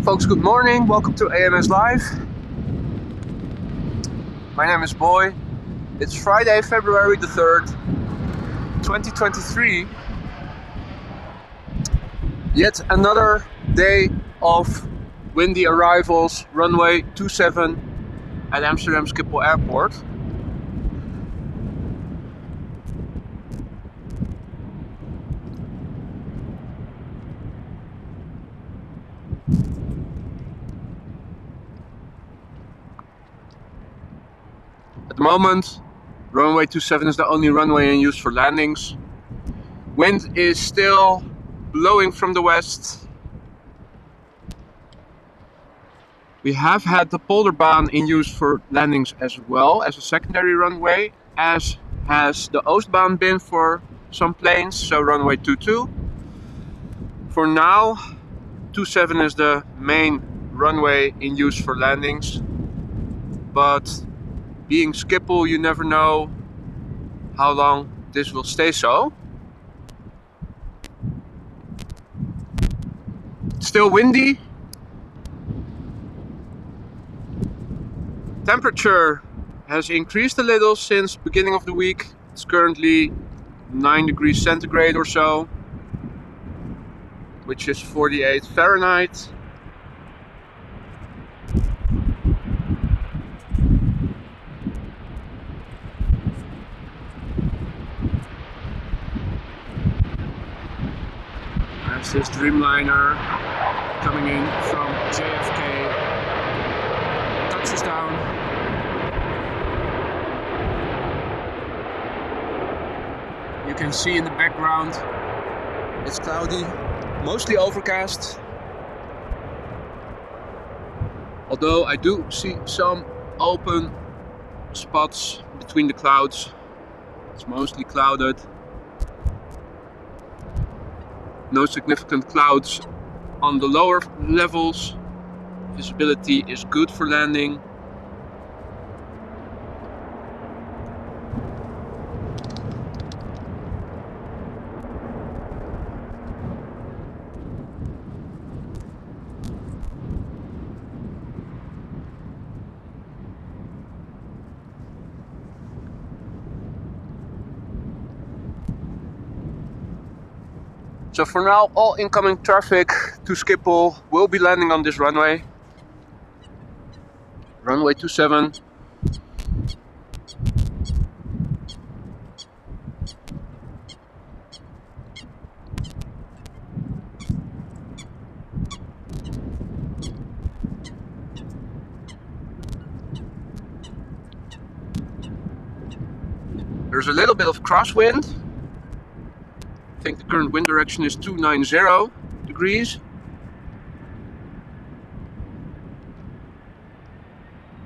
Folks, good morning. Welcome to AMS Live. My name is Boy. It's Friday, February the 3rd, 2023. Yet another day of windy arrivals, runway 27 at Amsterdam Schiphol Airport. At the moment, runway 27 is the only runway in use for landings. Wind is still blowing from the west. We have had the Polderbaan in use for landings as well as a secondary runway, as has the Oostbaan been for some planes, so runway 22. For now, 27 is the main runway in use for landings, but being Schiphol, you never know how long this will stay so. It's still windy. Temperature has increased a little since beginning of the week. It's currently 9 degrees centigrade or so, which is 48 Fahrenheit. There's this Dreamliner coming in from JFK, touches down. You can see in the background it's cloudy, mostly overcast. Although I do see some open spots between the clouds. It's mostly clouded. No significant clouds on the lower levels. Visibility is good for landing. So for now, all incoming traffic to Schiphol will be landing on this runway. Runway 27. There's a little bit of crosswind. I think the current wind direction is 290 degrees.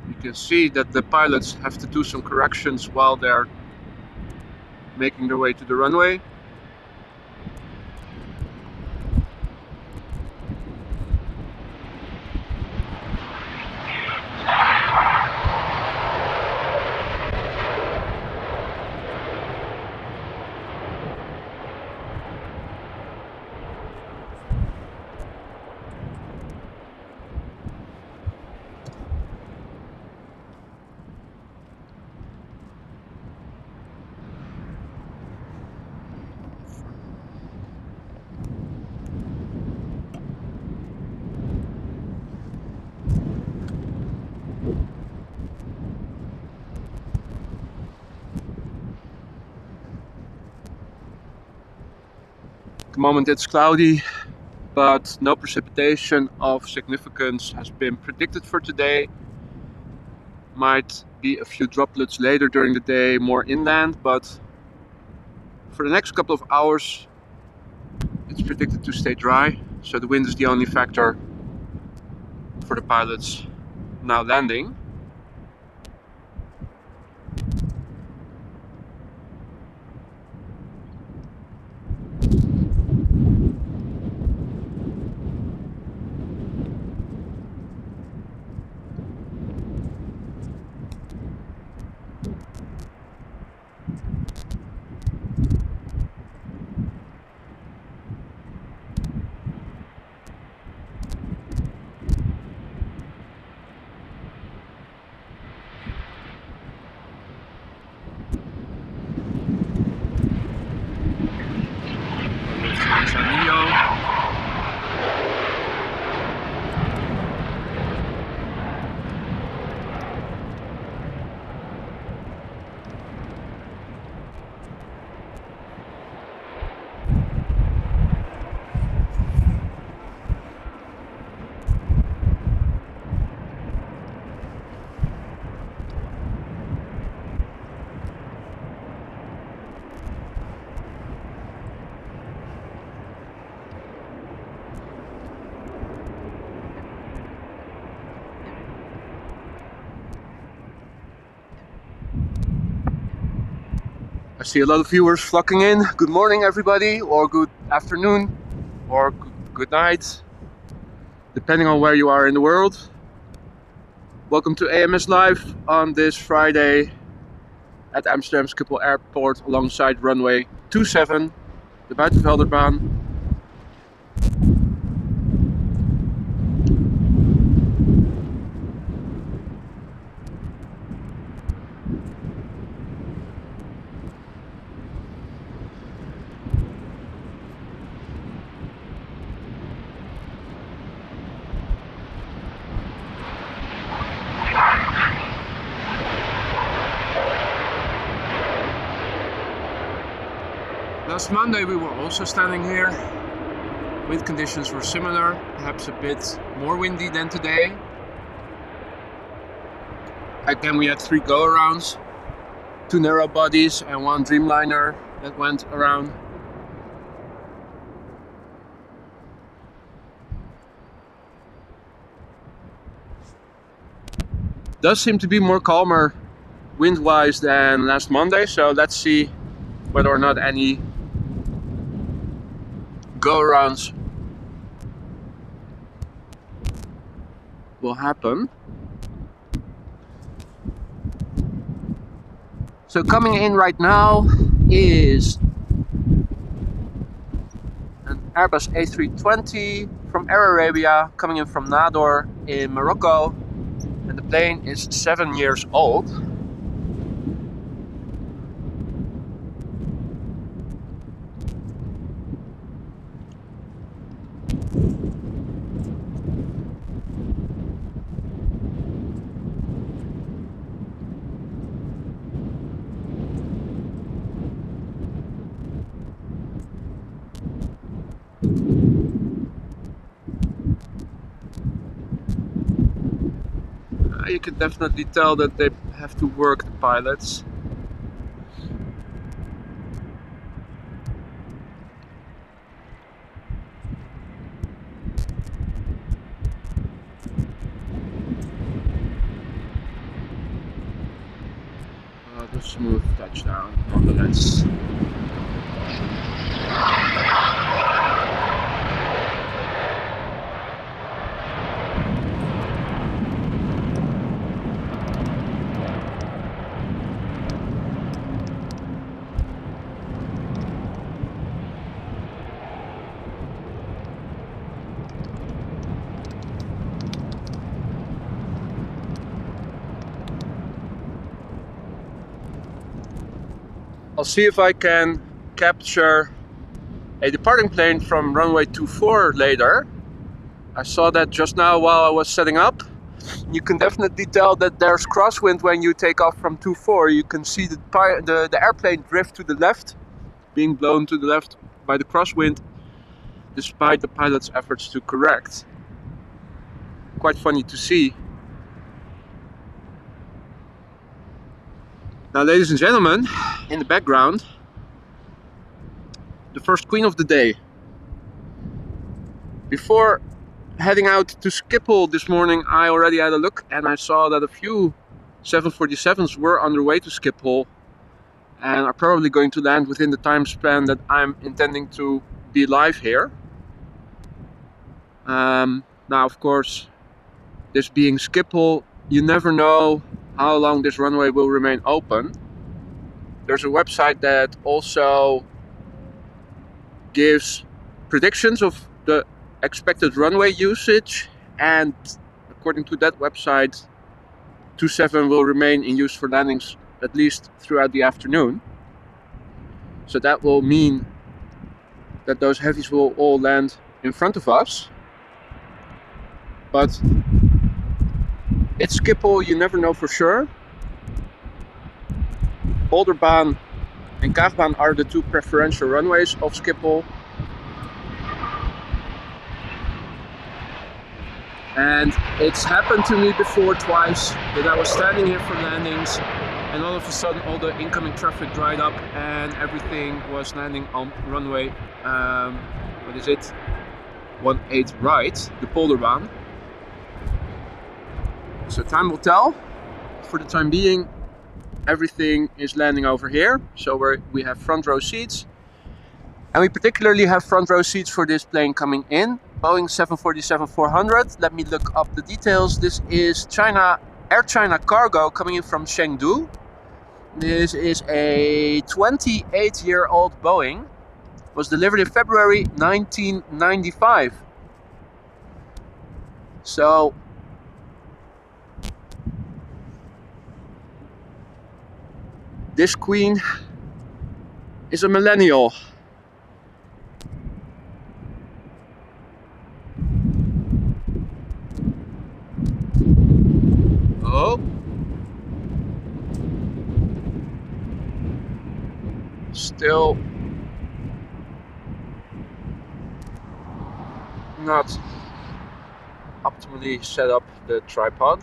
You can see that the pilots have to do some corrections while they're making their way to the runway. At the moment it's cloudy, but no precipitation of significance has been predicted for today. Might be a few droplets later during the day, more inland, but for the next couple of hours it's predicted to stay dry, so the wind is the only factor for the pilots now landing. I see a lot of viewers flocking in. Good morning everybody, or good afternoon, or good night, depending on where you are in the world. Welcome to AMS Live on this Friday at Amsterdam Schiphol Airport alongside runway 27, the buitenvelderbaan. Last Monday we were also standing here. Wind conditions were similar, perhaps a bit more windy than today. Again, we had 3 go-arounds, 2 narrow bodies and 1 Dreamliner that went around. Does seem to be more calmer wind-wise than last Monday, so let's see whether or not any go-arounds will happen. So coming in right now is an Airbus A320 from Air Arabia coming in from Nador in Morocco, and the plane is 7 years old. You can definitely tell that they have to work, the pilots. The smooth touchdown nonetheless. I'll see if I can capture a departing plane from runway 24 later. I saw that just now while I was setting up. You can definitely tell that there's crosswind when you take off from 24. You can see the airplane drift to the left, being blown to the left by the crosswind, despite the pilot's efforts to correct. Quite funny to see. Now, ladies and gentlemen, in the background, the first queen of the day. Before heading out to Schiphol this morning, I already had a look and I saw that a few 747s were on their way to Schiphol and are probably going to land within the time span that I'm intending to be live here. Now, of course, this being Schiphol, you never know how long this runway will remain open. There's a website that also gives predictions of the expected runway usage, and according to that website, 27 will remain in use for landings at least throughout the afternoon. So that will mean that those heavies will all land in front of us. But it's Schiphol, you never know for sure. Polderbaan and Kaagbaan are the 2 preferential runways of Schiphol. And it's happened to me before twice that I was standing here for landings and all of a sudden all the incoming traffic dried up and everything was landing on runway, what is it? 18 right, the Polderbaan. So time will tell. For the time being, everything is landing over here. So we have front row seats. And we particularly have front row seats for this plane coming in. Boeing 747-400. Let me look up the details. This is Air China cargo coming in from Chengdu. This is a 28-year-old Boeing. Was delivered in February 1995. So this queen is a millennial. Oh. Still not optimally set up the tripod.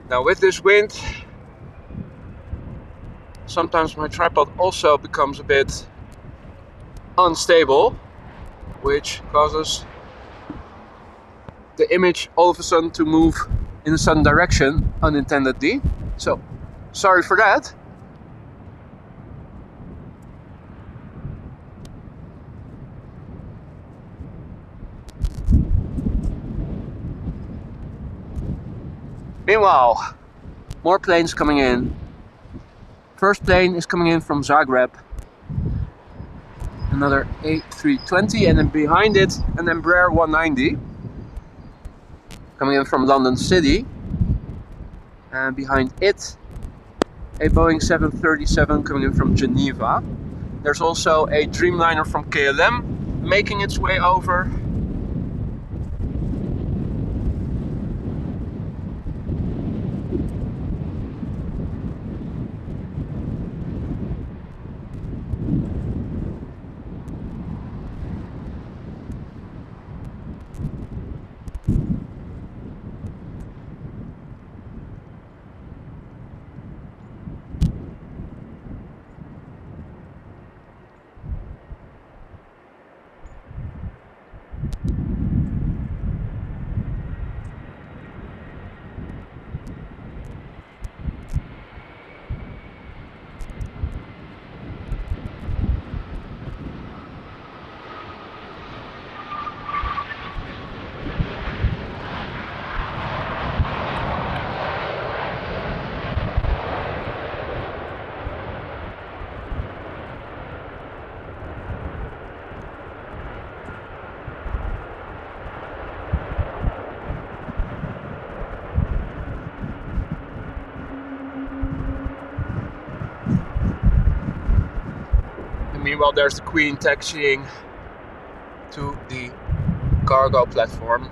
Now with this wind, sometimes my tripod also becomes a bit unstable, which causes the image all of a sudden to move in a sudden direction unintendedly. So, sorry for that. Meanwhile, more planes coming in. First plane is coming in from Zagreb. Another A320, and then behind it an Embraer 190. Coming in from London City. And behind it a Boeing 737 coming in from Geneva. There's also a Dreamliner from KLM making its way over. Meanwhile, there's the Queen taxiing to the cargo platform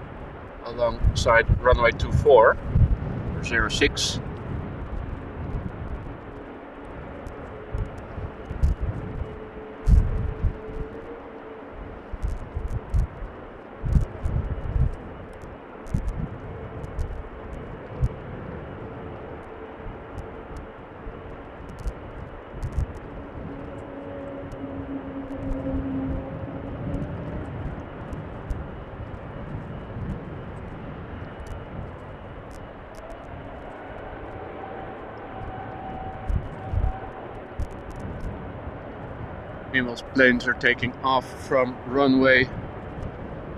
alongside runway 24 or 06. Meanwhile, planes are taking off from runway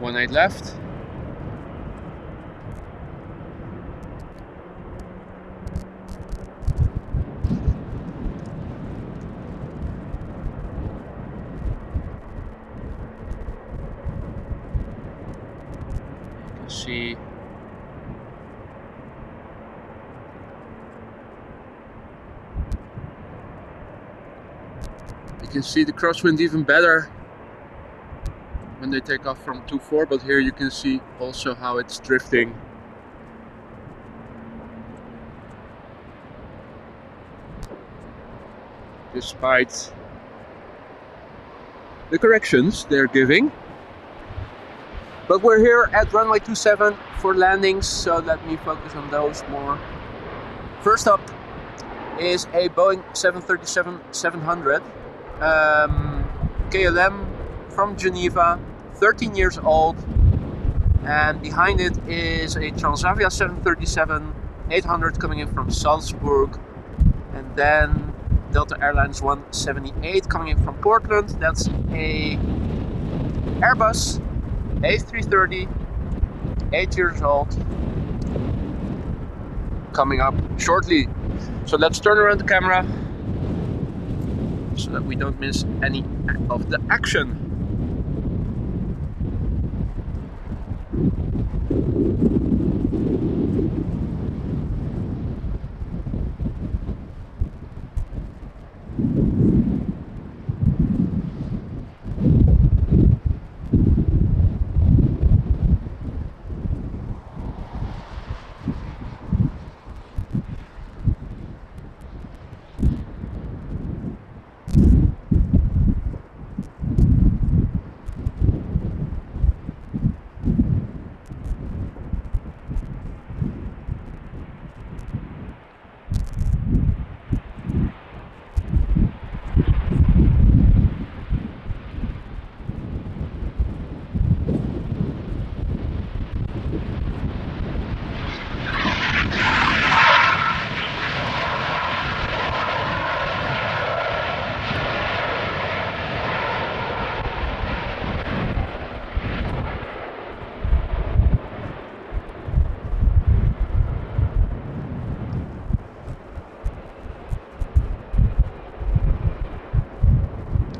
18 left. see. You can see the crosswind even better when they take off from 24, but here you can see also how it's drifting. Despite the corrections they're giving. But we're here at runway 27 for landings, so let me focus on those more. First up is a Boeing 737-700 KLM from Geneva, 13 years old, and behind it is a Transavia 737-800 coming in from Salzburg, and then Delta Airlines 178 coming in from Portland. That's a Airbus A380, 8 years old, coming up shortly. So let's turn around the camera so that we don't miss any of the action.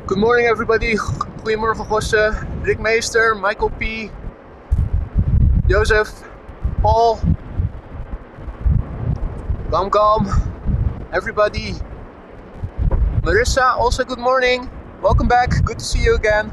Good morning everybody, goedemorgen Gosse, Rick Meester, Michael P, Joseph, Paul, Gam, everybody. Marissa, also good morning, welcome back, good to see you again.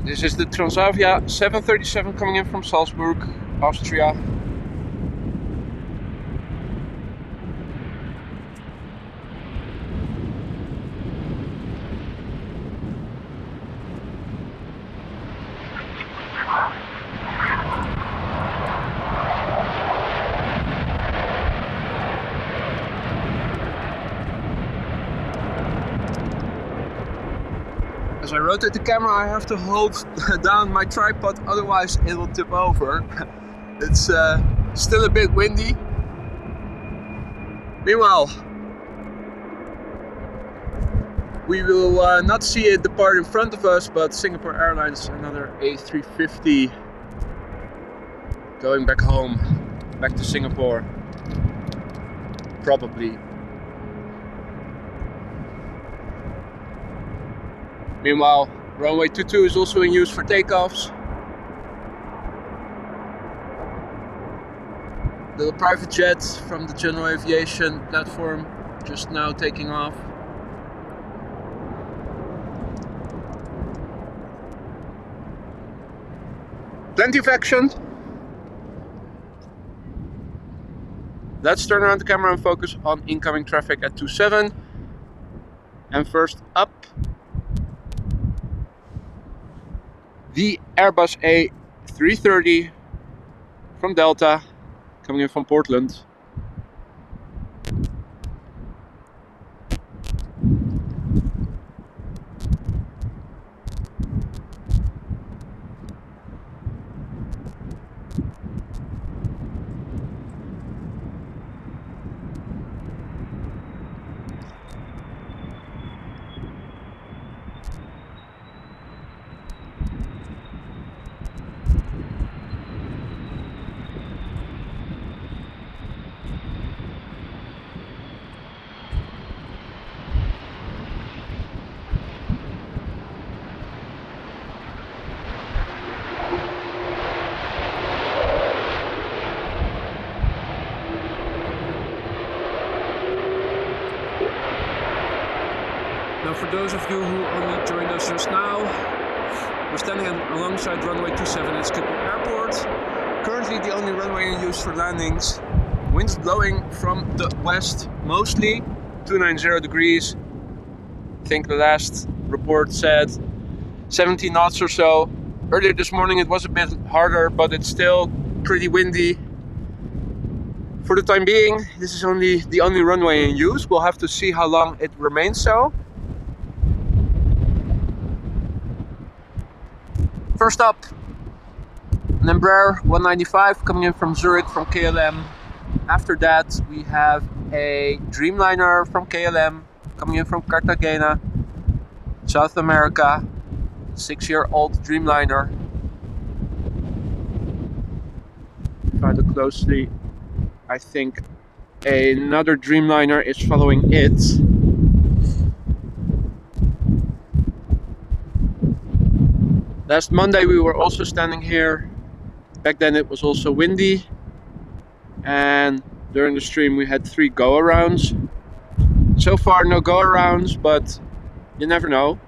This is the Transavia 737 coming in from Salzburg, Austria. As I rotate the camera, I have to hold down my tripod, otherwise it will tip over. It's still a bit windy. Meanwhile, we will not see it depart in front of us, but Singapore Airlines, another A350 going back home, back to Singapore, probably. Meanwhile, runway 22 is also in use for takeoffs. Little private jet from the General Aviation platform just now taking off. Plenty of action. Let's turn around the camera and focus on incoming traffic at 27. And first up, the Airbus A330 from Delta, coming in from Portland. Now, for those of you who only joined us just now, we're standing alongside runway 27 at Schiphol Airport. Currently the only runway in use for landings. Winds blowing from the west, mostly 290 degrees. I think the last report said 17 knots or so. Earlier this morning it was a bit harder, but it's still pretty windy. For the time being, this is the only runway in use. We'll have to see how long it remains so. First up, an Embraer 195 coming in from Zurich from KLM. After that, we have a Dreamliner from KLM coming in from Cartagena, South America. 6-year-old Dreamliner. If I look closely, I think another Dreamliner is following it. Last Monday we were also standing here. Back then it was also windy, and during the stream we had 3 go-arounds. So far no go-arounds, but you never know.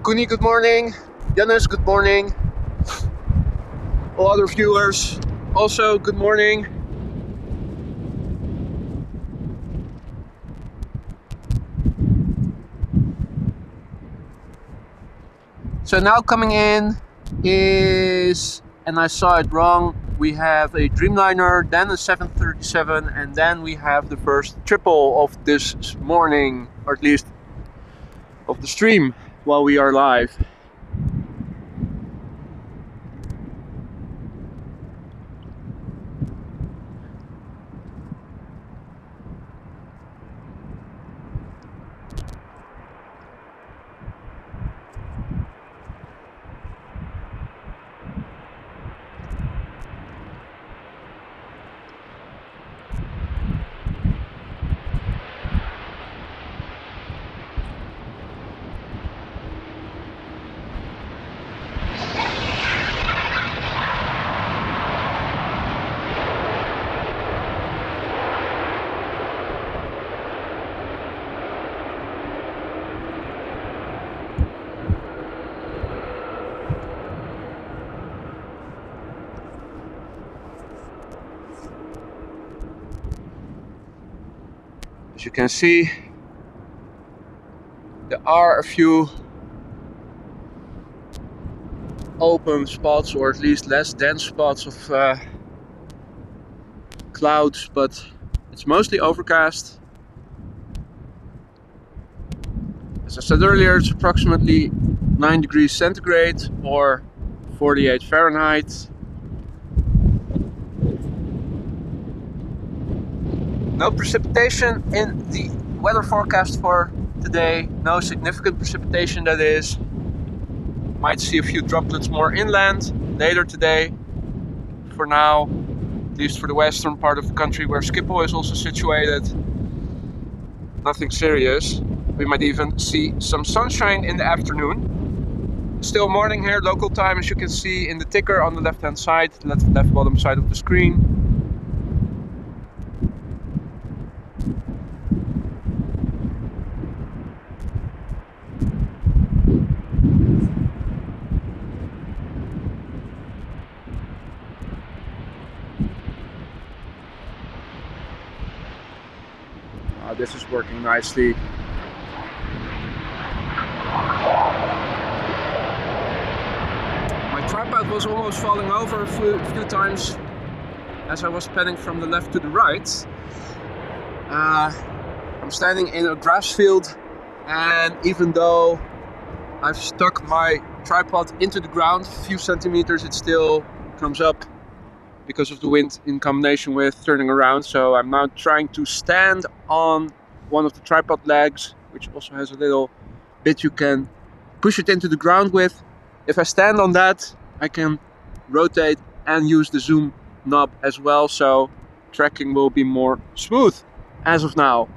Kuni, good morning. Janus, good morning. All other viewers, also good morning. So now coming in is, and I saw it wrong, we have a Dreamliner, then a 737, and then we have the first triple of this morning, or at least of the stream while we are live. As you can see, there are a few open spots, or at least less dense spots of clouds, but it's mostly overcast. As I said earlier, it's approximately 9 degrees centigrade or 48 Fahrenheit. No precipitation in the weather forecast for today. No significant precipitation, that is. Might see a few droplets more inland later today. For now, at least for the western part of the country where Schiphol is also situated, nothing serious. We might even see some sunshine in the afternoon. Still morning here, local time, as you can see in the ticker on the left hand side, left bottom side of the screen. This is working nicely. My tripod was almost falling over a few times as I was panning from the left to the right. I'm standing in a grass field, and even though I've stuck my tripod into the ground a few centimeters. It still comes up because of the wind in combination with turning around. So I'm now trying to stand on one of the tripod legs, which also has a little bit you can push it into the ground with. If I stand on that, I can rotate and use the zoom knob as well, so tracking will be more smooth as of now,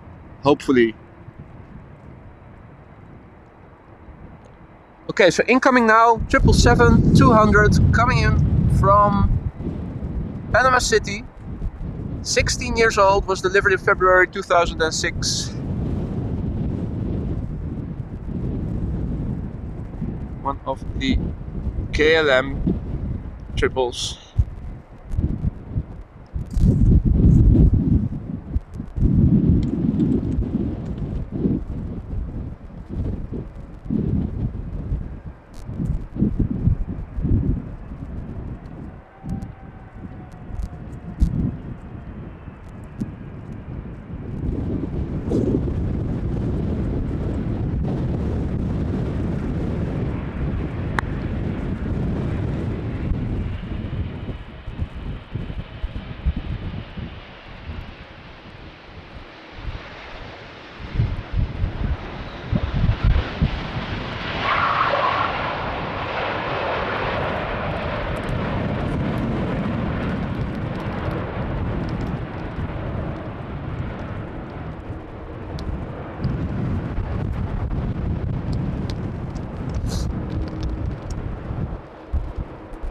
hopefully. Okay, so incoming now, 777-200 coming in from Panama City. 16 years old, was delivered in February 2006. One of the KLM triples.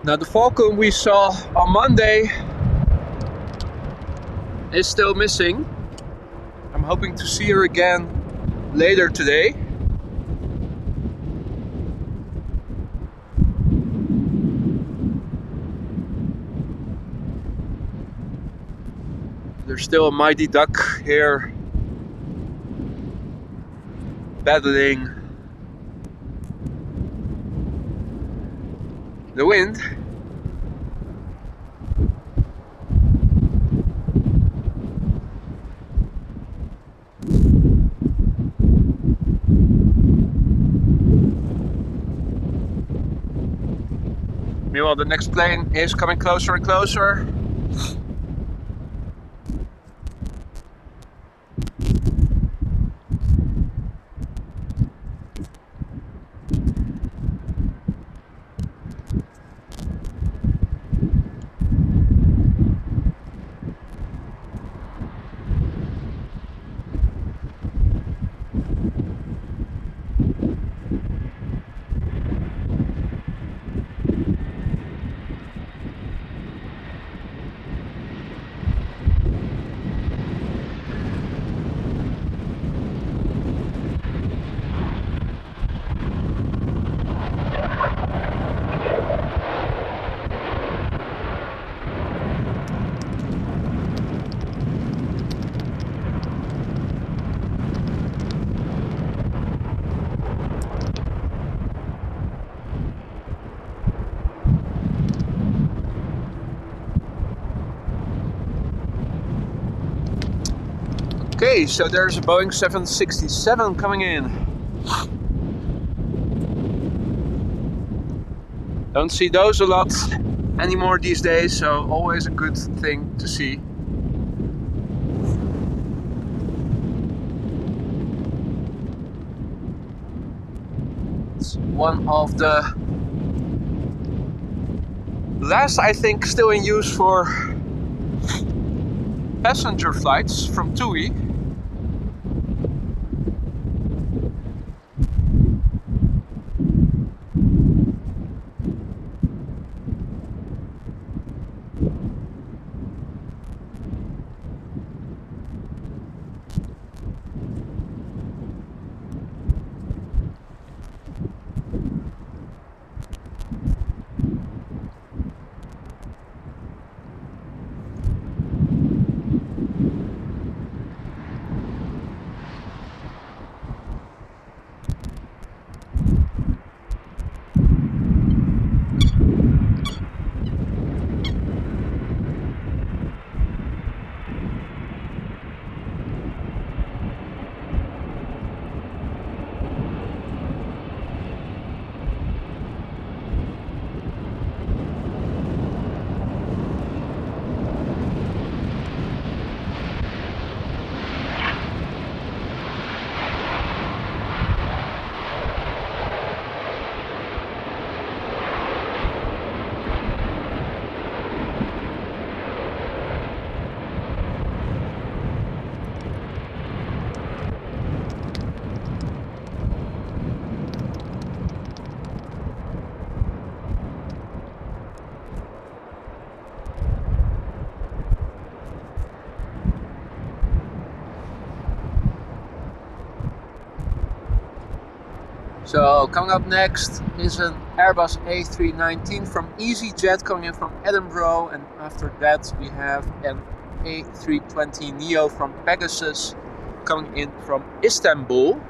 Now the Falcon we saw on Monday is still missing. I'm hoping to see her again later today. There's still a mighty duck here battling the wind. Meanwhile, the next plane is coming closer and closer. Okay, so there's a Boeing 767 coming in. Don't see those a lot anymore these days, so always a good thing to see. It's one of the last, I think, still in use for passenger flights from TUI. So coming up next is an Airbus A319 from EasyJet coming in from Edinburgh, and after that we have an A320neo from Pegasus coming in from Istanbul.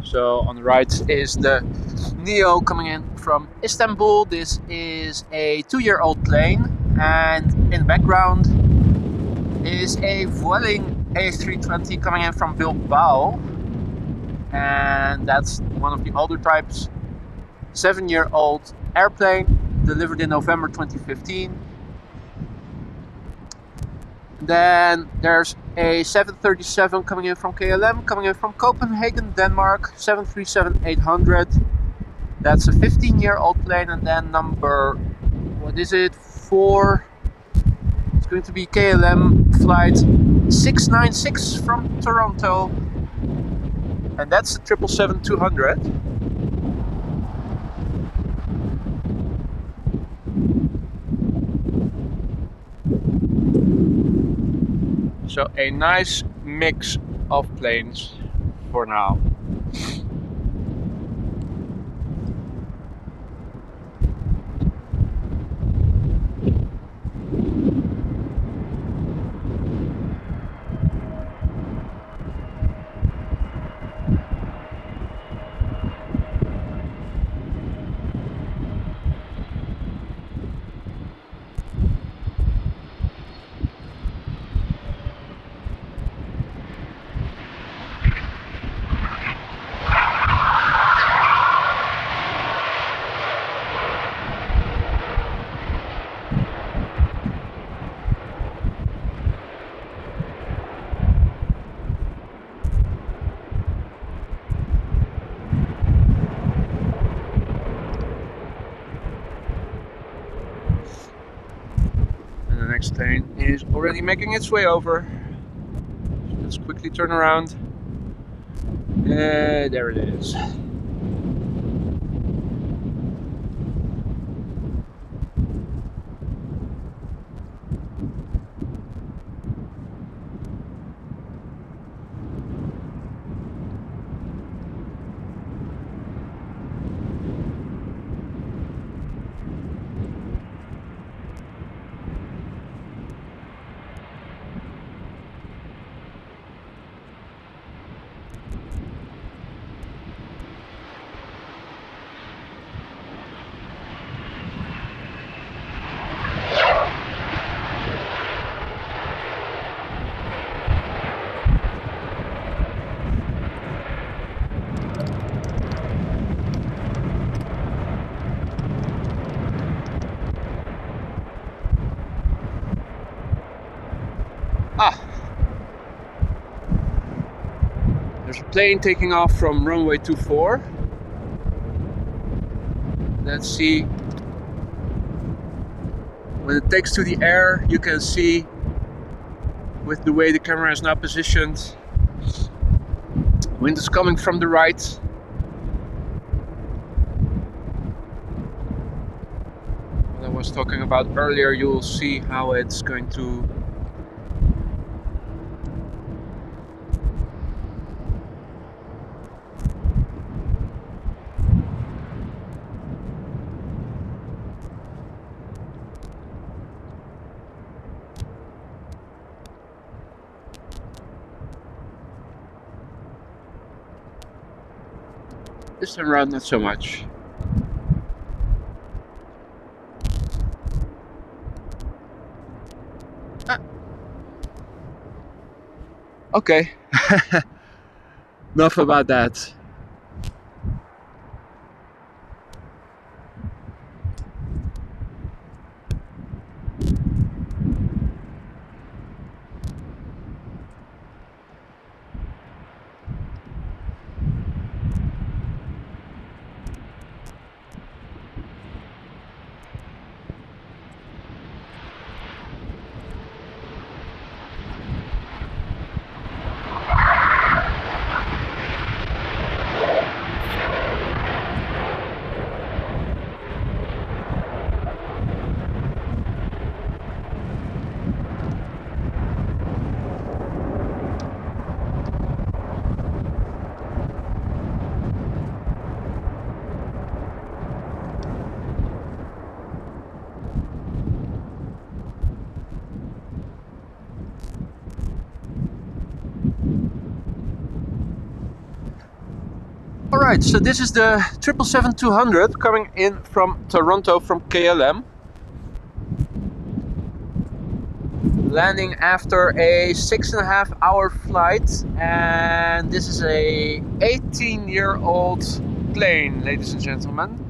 So on the right is the Neo coming in from Istanbul. This is a 2-year-old plane, and in the background is a Vueling A320 coming in from Bilbao, and that's one of the older types. 7-year-old airplane, delivered in November 2015. Then there's a 737 coming in from KLM, coming in from Copenhagen, Denmark, 737-800. That's a 15-year-old plane. And then number, what is it, 4, it's going to be KLM flight 696 from Toronto. And that's the 777-200. So a nice mix of planes for now. Next plane is already making its way over. So let's quickly turn around. There it is. There's a plane taking off from runway 24. Let's see. When it takes to the air, you can see with the way the camera is now positioned, wind is coming from the right. What I was talking about earlier, you will see how it's going to This time around, not so much. Okay. Enough about that. Alright, so this is the 777-200 coming in from Toronto from KLM. Landing after a 6.5 hour flight, and this is a 18-year-old plane, ladies and gentlemen.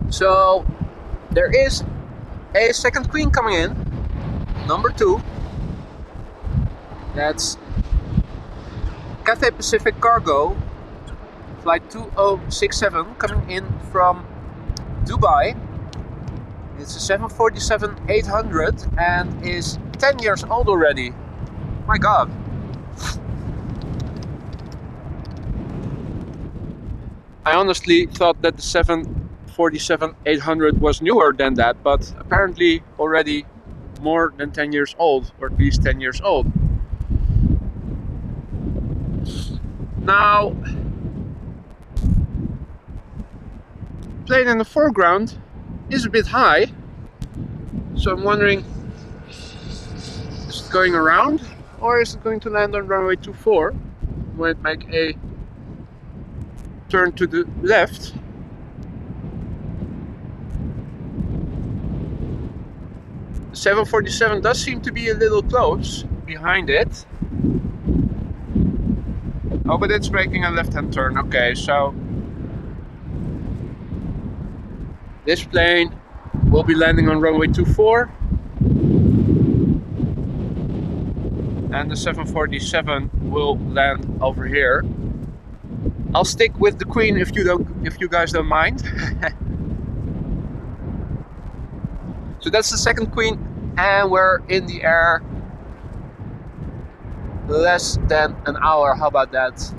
So there is a second queen coming in, number 2. That's Cathay Pacific Cargo, flight 2067, coming in from Dubai. It's a 747-800 and is 10 years old already. My God. I honestly thought that the 747-800 was newer than that, but apparently already more than 10 years old, or at least 10 years old. Now, plane in the foreground is a bit high, so I'm wondering, is it going around or is it going to land on runway 24 when it make a turn to the left? The 747 does seem to be a little close behind it. Oh, but it's making a left-hand turn. Okay, so this plane will be landing on runway 24, and the 747 will land over here. I'll stick with the Queen if you guys don't mind. So that's the second Queen, and we're in the air less than an hour. How about that?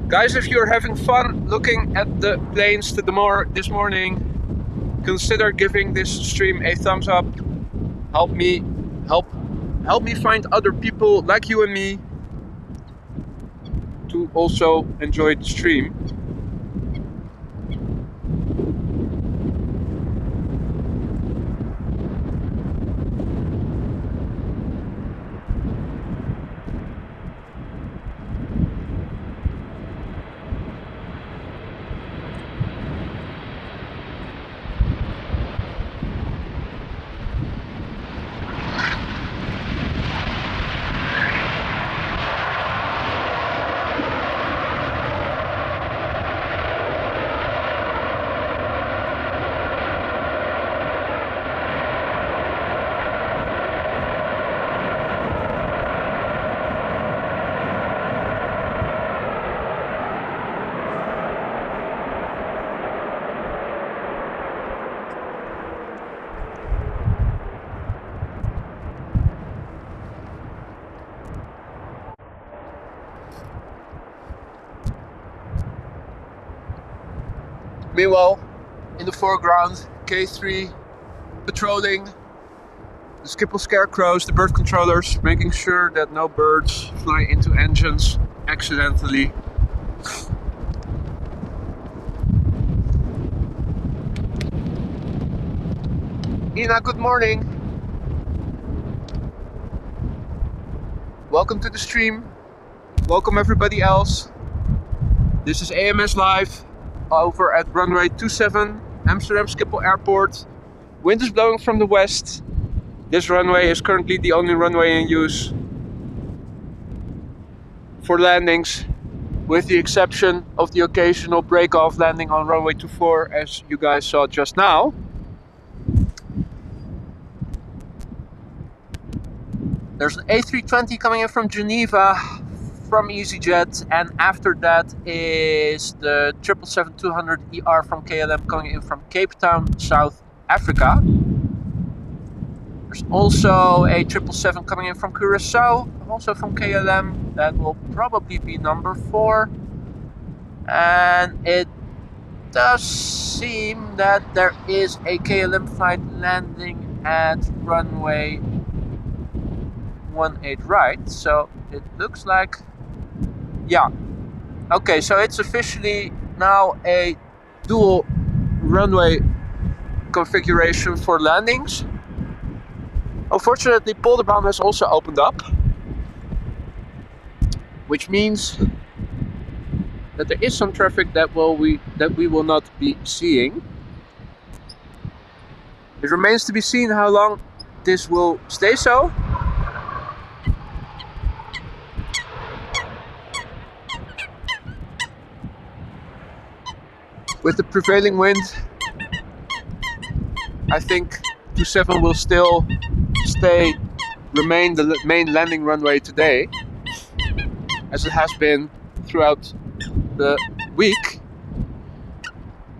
Guys, if you're having fun looking at the planes this morning, consider giving this stream a thumbs up. Help me find other people like you and me to also enjoy the stream. Meanwhile, in the foreground, K3 patrolling the Schiphol scarecrows, the bird controllers, making sure that no birds fly into engines accidentally. Ina, good morning. Welcome to the stream. Welcome everybody else. This is AMS Live over at runway 27, Amsterdam Schiphol Airport. Wind is blowing from the west. This runway is currently the only runway in use for landings, with the exception of the occasional break-off landing on runway 24, as you guys saw just now. There's an A320 coming in from Geneva from EasyJet, and after that is the 777-200ER from KLM coming in from Cape Town, South Africa. There's also a 777 coming in from Curacao, also from KLM. That will probably be number 4. And it does seem that there is a KLM flight landing at runway 18 right. So it looks like, yeah. Okay, so it's officially now a dual runway configuration for landings. Unfortunately, Polderbaan has also opened up, which means that there is some traffic that we will not be seeing. It remains to be seen how long this will stay so. With the prevailing wind, I think 27 will still remain the main landing runway today, as it has been throughout the week.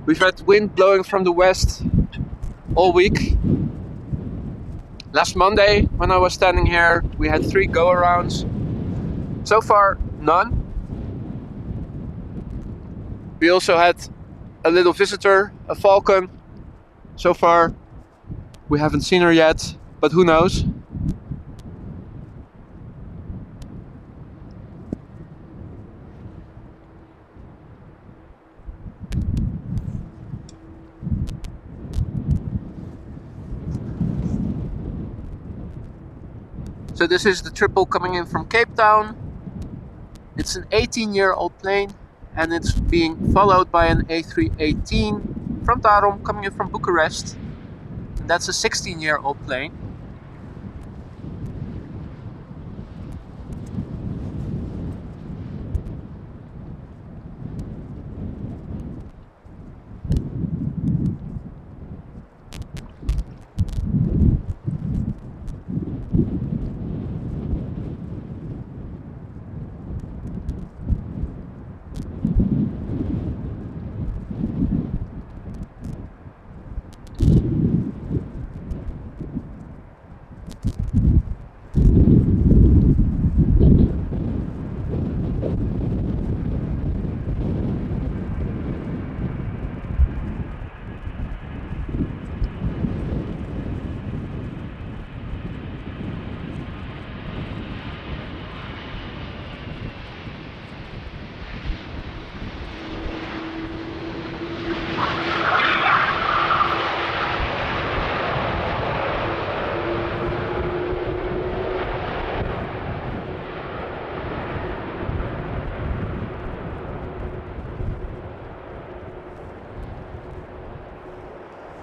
We've had wind blowing from the west all week. Last Monday, when I was standing here, we had 3 go-arounds. So far, none. We also had a little visitor, a falcon. So far, we haven't seen her yet, but who knows? So this is the triple coming in from Cape Town. It's an 18-year-old plane, and it's being followed by an A318 from Tarom coming in from Bucharest. And that's a 16-year-old plane.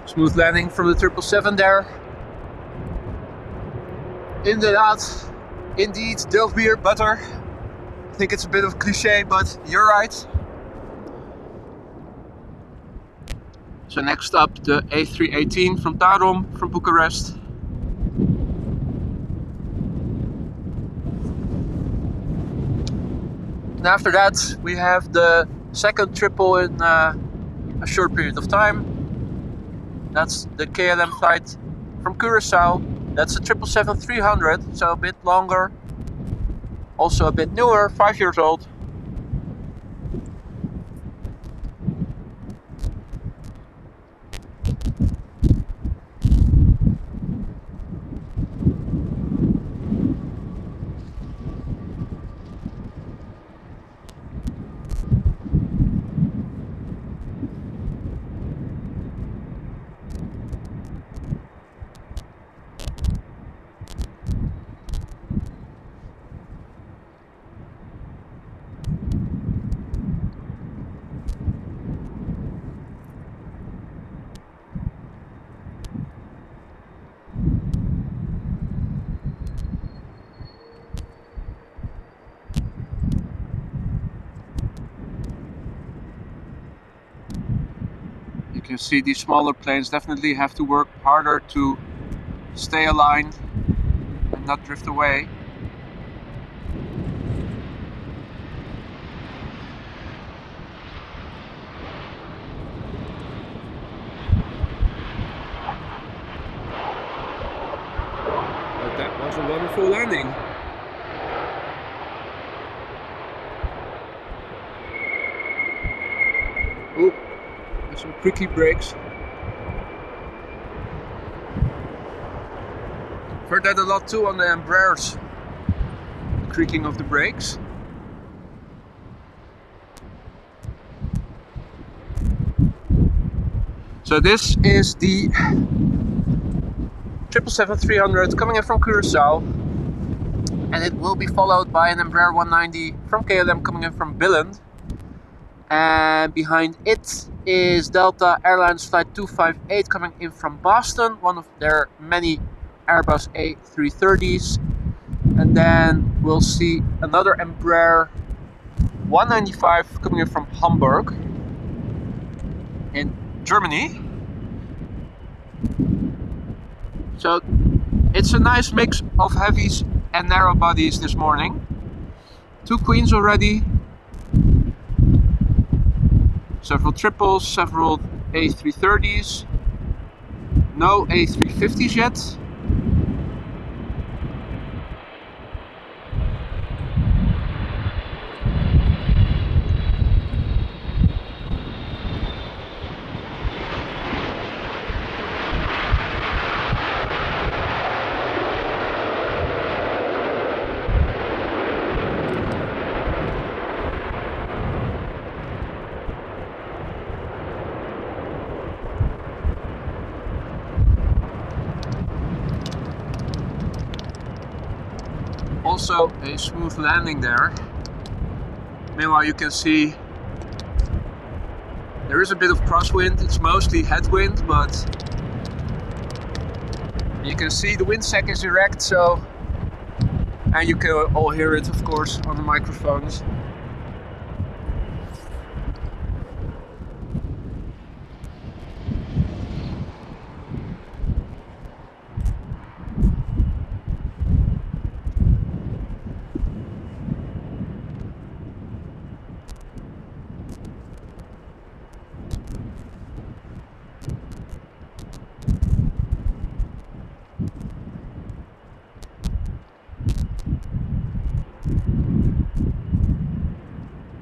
Smooth landing from the 777 there. Indeed, Delft beer, butter. I think it's a bit of a cliche, but you're right. So next up, the A318 from Tarom, from Bucharest. And after that, we have the second triple in a short period of time. That's the KLM flight from Curacao. That's a 777-300, so a bit longer. Also a bit newer, 5 years old. you see, these smaller planes definitely have to work harder to stay aligned and not drift away. But that was a wonderful landing. Oh, there's some creaky brakes. Heard that a lot too on the Embraers, the creaking of the brakes. So this is the 777-300 coming in from Curacao, and it will be followed by an Embraer 190 from KLM coming in from Billund, and behind it is Delta Airlines flight 258 coming in from Boston, one of their many Airbus A330s, and then we'll see another Embraer 195 coming in from Hamburg in Germany. So it's a nice mix of heavies and narrow bodies this morning. 2 queens already, several triples, several A330s, no A350s yet. Also a smooth landing there. Meanwhile, you can see there is a bit of crosswind. It's mostly headwind, but you can see the windsack is erect, so, and you can all hear it, of course, on the microphones.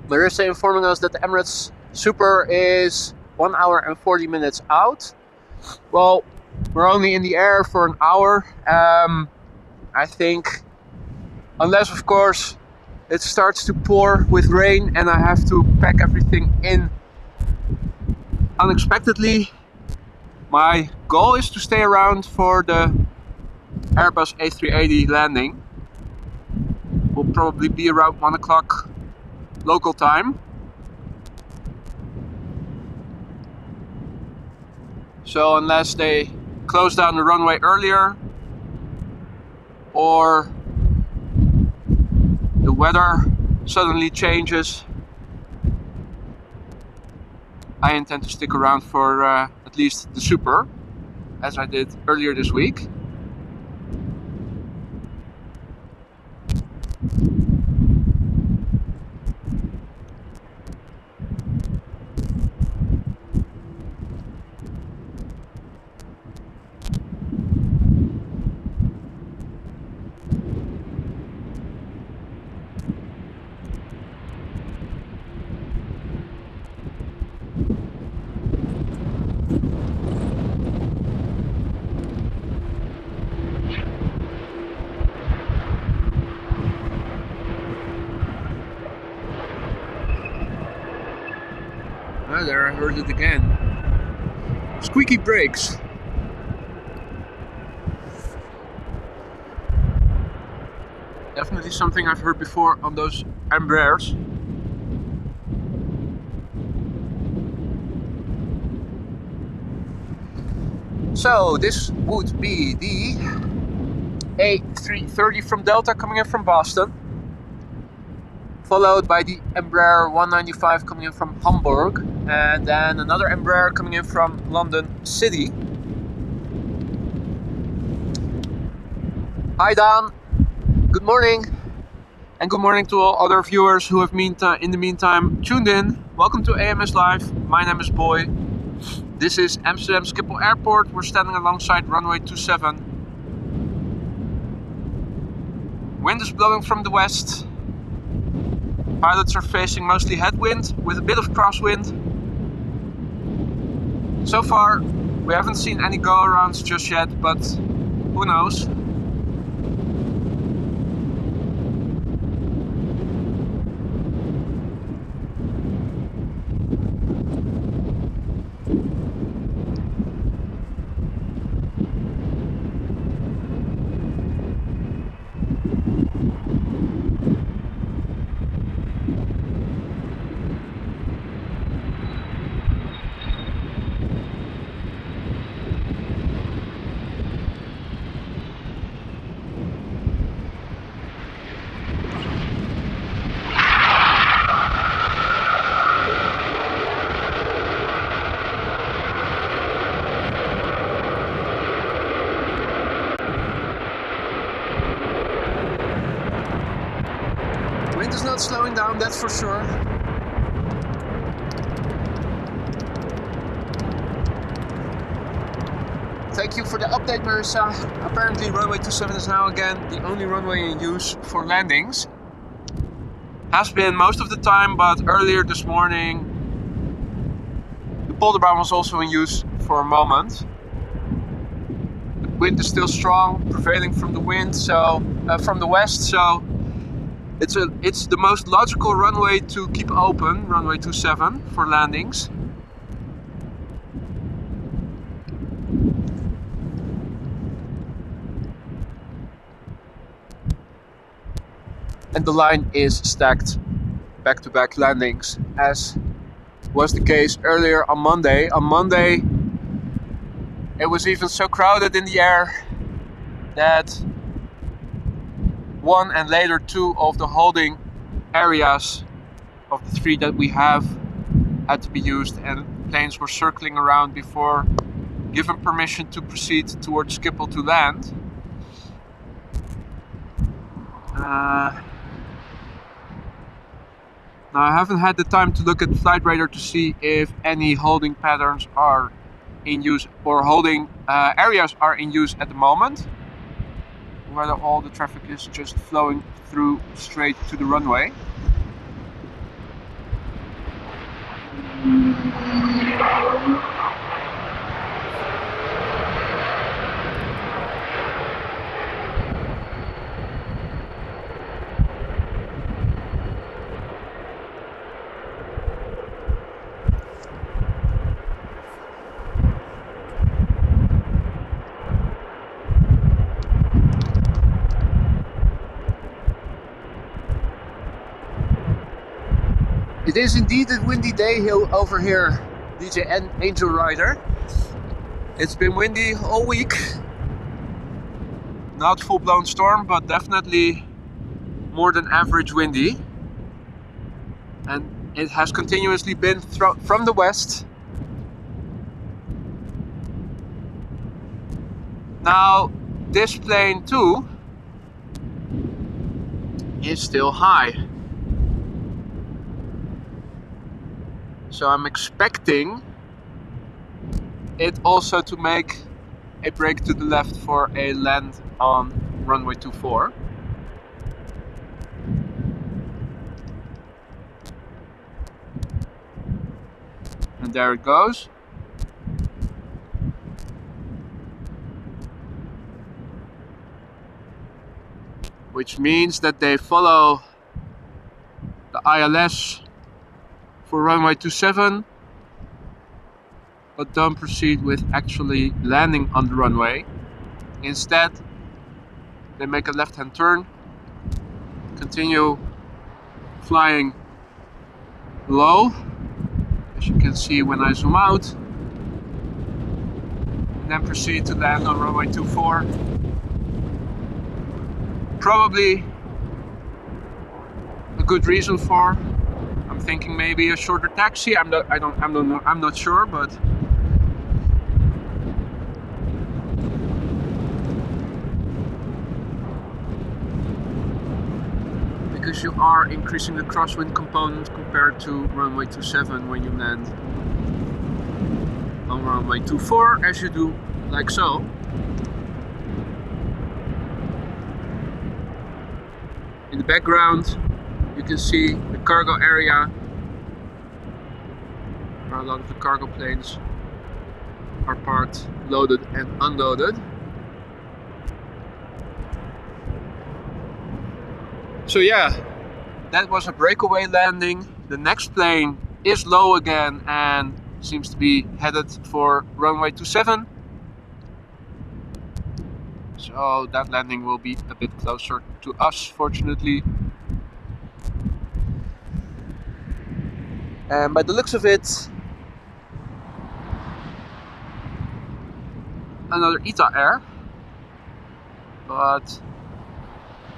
Marissa informing us that the Emirates Super is 1 hour and 40 minutes out. Well, we're only in the air for an hour. I think, unless of course it starts to pour with rain and I have to pack everything in unexpectedly. My goal is to stay around for the Airbus A380 landing. Will probably be around 1 o'clock local time. So unless they close down the runway earlier or the weather suddenly changes, I intend to stick around for at least the Super, as I did earlier this week. Ah, there I heard it again. Squeaky brakes. Definitely something I've heard before on those Embraers. So this would be the A330 from Delta coming in from Boston. followed by the Embraer 195 coming in from Hamburg, and then another Embraer coming in from London City. Hi Dan, good morning, and good morning to all other viewers who have in the meantime tuned in. Welcome to AMS Live. My name is Boy. This is Amsterdam Schiphol Airport. We're standing alongside runway 27. Wind is blowing from the west. Pilots are facing mostly headwind with a bit of crosswind. So far, we haven't seen any go-arounds just yet, but who knows? Wind is not slowing down, that's for sure. Thank you for the update, Marissa. Apparently runway 27 is now again the only runway in use for landings. Has been most of the time, but earlier this morning the polderbaan was also in use for a moment. The wind is still strong, prevailing from the wind, so from the west, so it's the most logical runway to keep open, runway 27, for landings. And the line is stacked back-to-back landings, as was the case earlier on Monday. On Monday, it was even so crowded in the air that one and later two of the holding areas of the three that we have had to be used, and planes were circling around before given permission to proceed towards Schiphol to land. Now I haven't had the time to look at Flight Radar to see if any holding patterns are in use or holding areas are in use at the moment. Whether all the traffic is just flowing through straight to the runway. It is indeed a windy day over here, DJ Angel Rider. It's been windy all week. Not full-blown storm, but definitely more than average windy. And it has continuously been from the west. Now, this plane too is still high. So I'm expecting it also to make a break to the left for a land on runway 24. And there it goes. Which means that they follow the ILS for runway 27, but don't proceed with actually landing on the runway. Instead, they make a left-hand turn, continue flying low, as you can see when I zoom out, and then proceed to land on runway 24. Probably a good reason for. I'm thinking maybe a shorter taxi. I'm not sure, but because you are increasing the crosswind component compared to runway 27 when you land on runway 24, as you do like so. In the background you can see the cargo area where a lot of the cargo planes are parked, loaded and unloaded. So yeah, that was a breakaway landing. The next plane is low again and seems to be headed for runway 27. So that landing will be a bit closer to us, fortunately. And by the looks of it, another ETA Air. But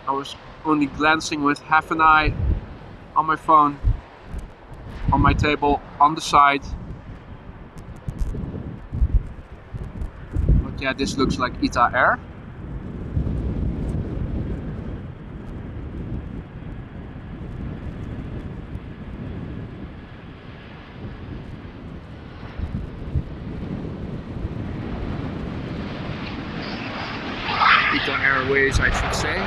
I was only glancing with half an eye on my phone, on my table, on the side. But yeah, this looks like ETA Air. ETA Airways, I should say.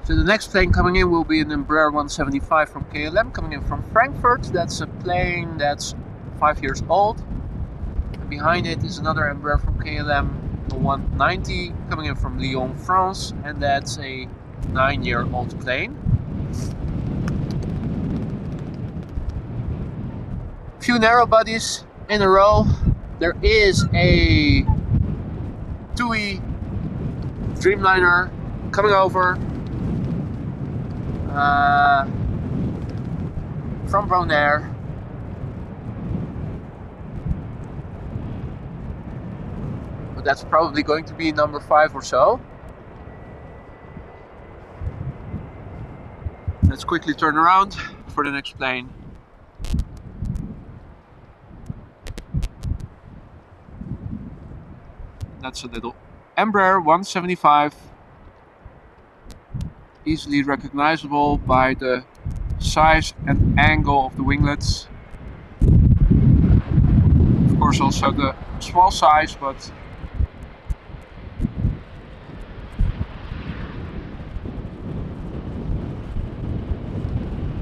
So the next plane coming in will be an Embraer 175 from KLM, coming in from Frankfurt. That's a plane that's 5 years old. And behind it is another Embraer from KLM, a 190, coming in from Lyon, France, and that's a 9-year-old plane. Few narrow bodies in a row. There is a TUI Dreamliner coming over from Bonaire. But that's probably going to be number 5 or so. Let's quickly turn around for the next plane. That's a little Embraer 175. Easily recognizable by the size and angle of the winglets. Of course also the small size, but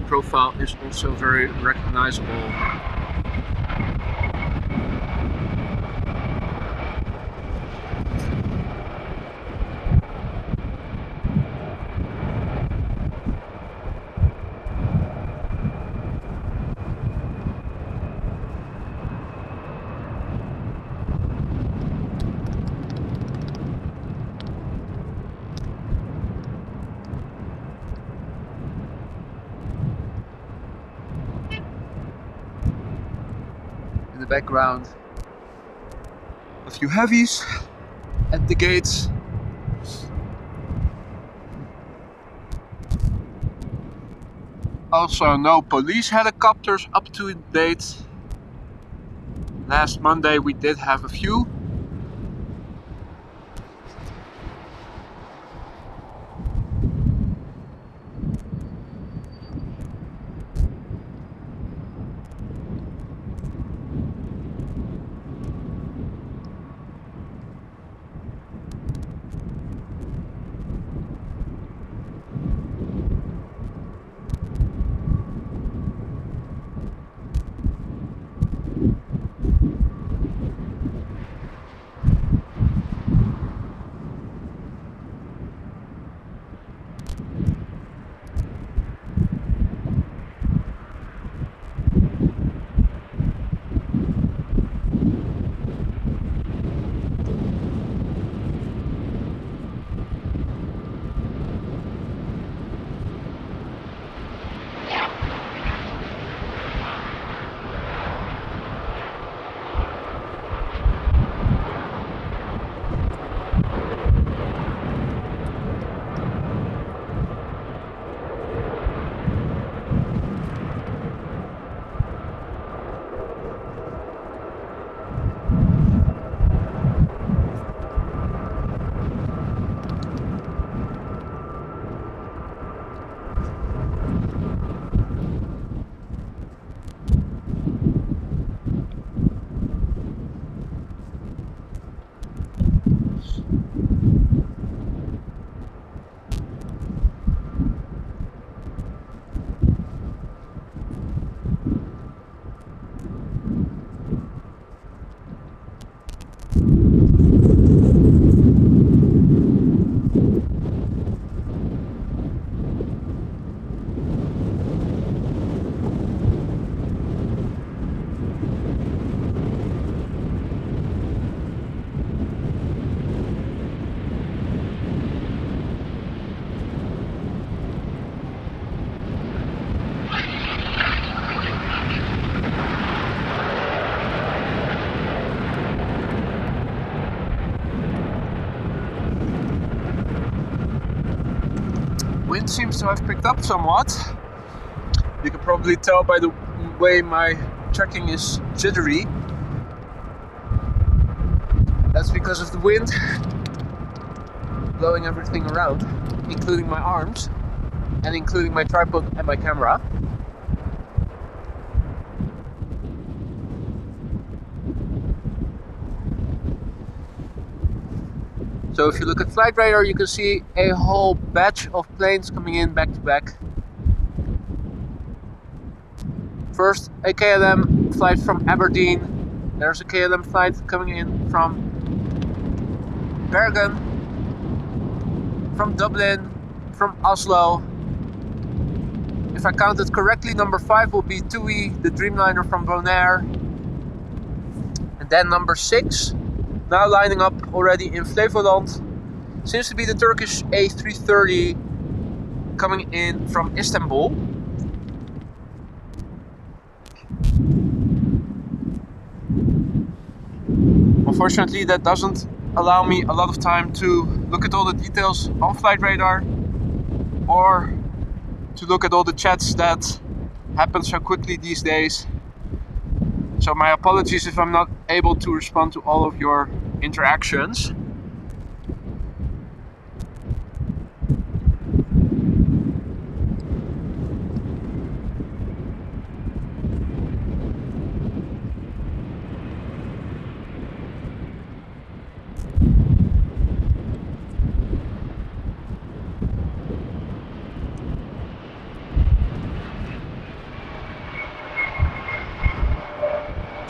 profile is also very recognizable. In the background, a few heavies at the gates. Also no police helicopters up to date. Last Monday we did have a few. seems to have picked up somewhat. You can probably tell by the way my tracking is jittery. That's because of the wind blowing everything around, including my arms and including my tripod and my camera. So if you look at flight radar, you can see a whole batch of planes coming in back to back. First, a KLM flight from Aberdeen. There's a KLM flight coming in from Bergen, from Dublin, from Oslo. If I counted correctly, number 5 will be TUI, the Dreamliner from Bonaire. And then number 6, now lining up already in Flevoland, seems to be the Turkish A330 coming in from Istanbul. Unfortunately, that doesn't allow me a lot of time to look at all the details on flight radar or to look at all the chats that happen so quickly these days. So my apologies if I'm not able to respond to all of your interactions.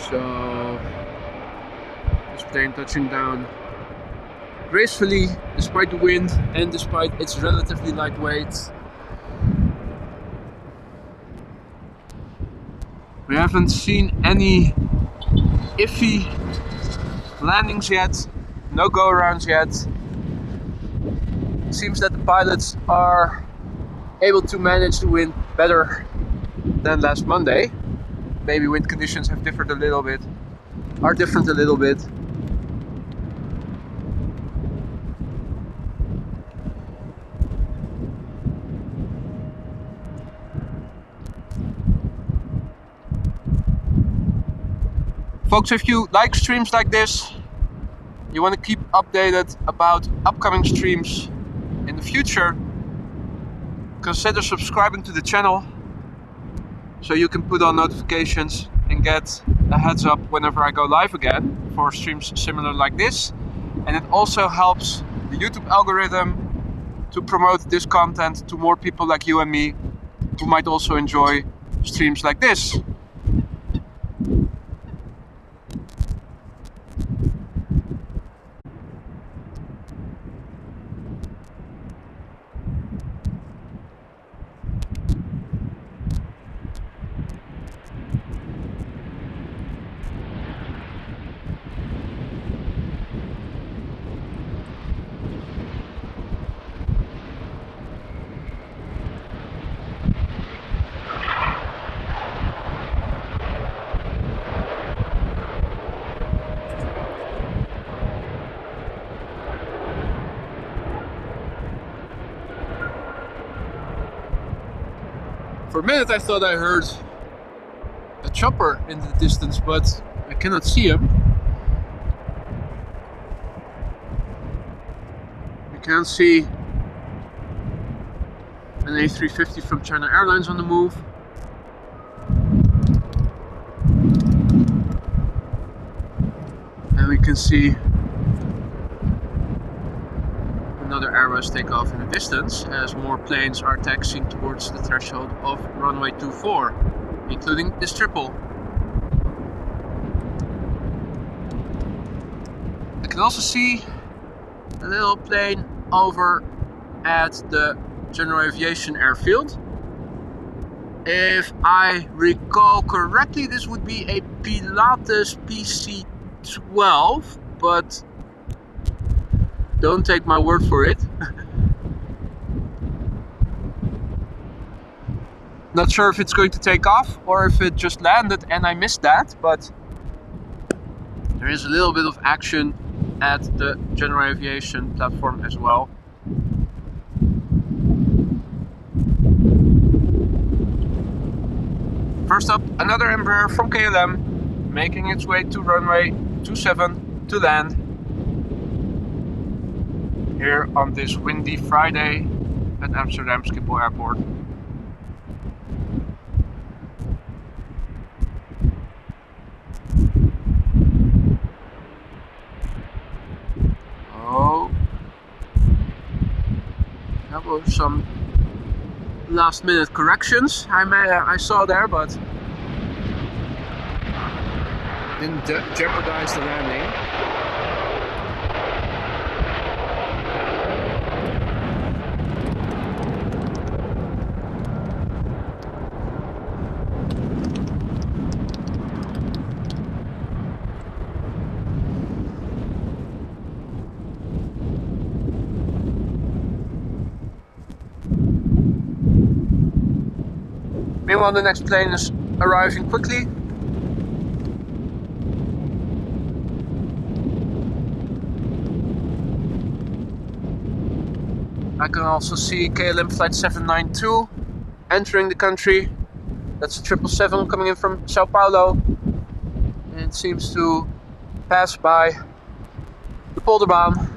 So, this plane touching down gracefully despite the wind and despite its relatively lightweight. We haven't seen any iffy landings yet, no go-arounds yet. It seems that the pilots are able to manage the wind better than last Monday. Maybe wind conditions have differed a little bit, are different a little bit. Folks, if you like streams like this, you want to keep updated about upcoming streams in the future, consider subscribing to the channel so you can put on notifications and get a heads up whenever I go live again for streams similar like this. And it also helps the YouTube algorithm to promote this content to more people like you and me who might also enjoy streams like this. For a minute I thought I heard a chopper in the distance, but I cannot see him. You can see an A350 from China Airlines on the move. And we can see another Airbus take off in the distance as more planes are taxiing towards the threshold of runway 24, including this triple. I can also see a little plane over at the General Aviation Airfield. If I recall correctly, this would be a Pilatus PC-12, but don't take my word for it. Not sure if it's going to take off or if it just landed and I missed that, but there is a little bit of action at the General Aviation platform as well. First up, another Embraer from KLM, making its way to runway 27 to land here on this windy Friday at Amsterdam Schiphol Airport. Oh, there were some last minute corrections I saw there, but didn't jeopardize the landing. Meanwhile, the next plane is arriving quickly. I can also see KLM flight 792 entering the country. That's a 777 coming in from Sao Paulo. And it seems to pass by the Polderbaan.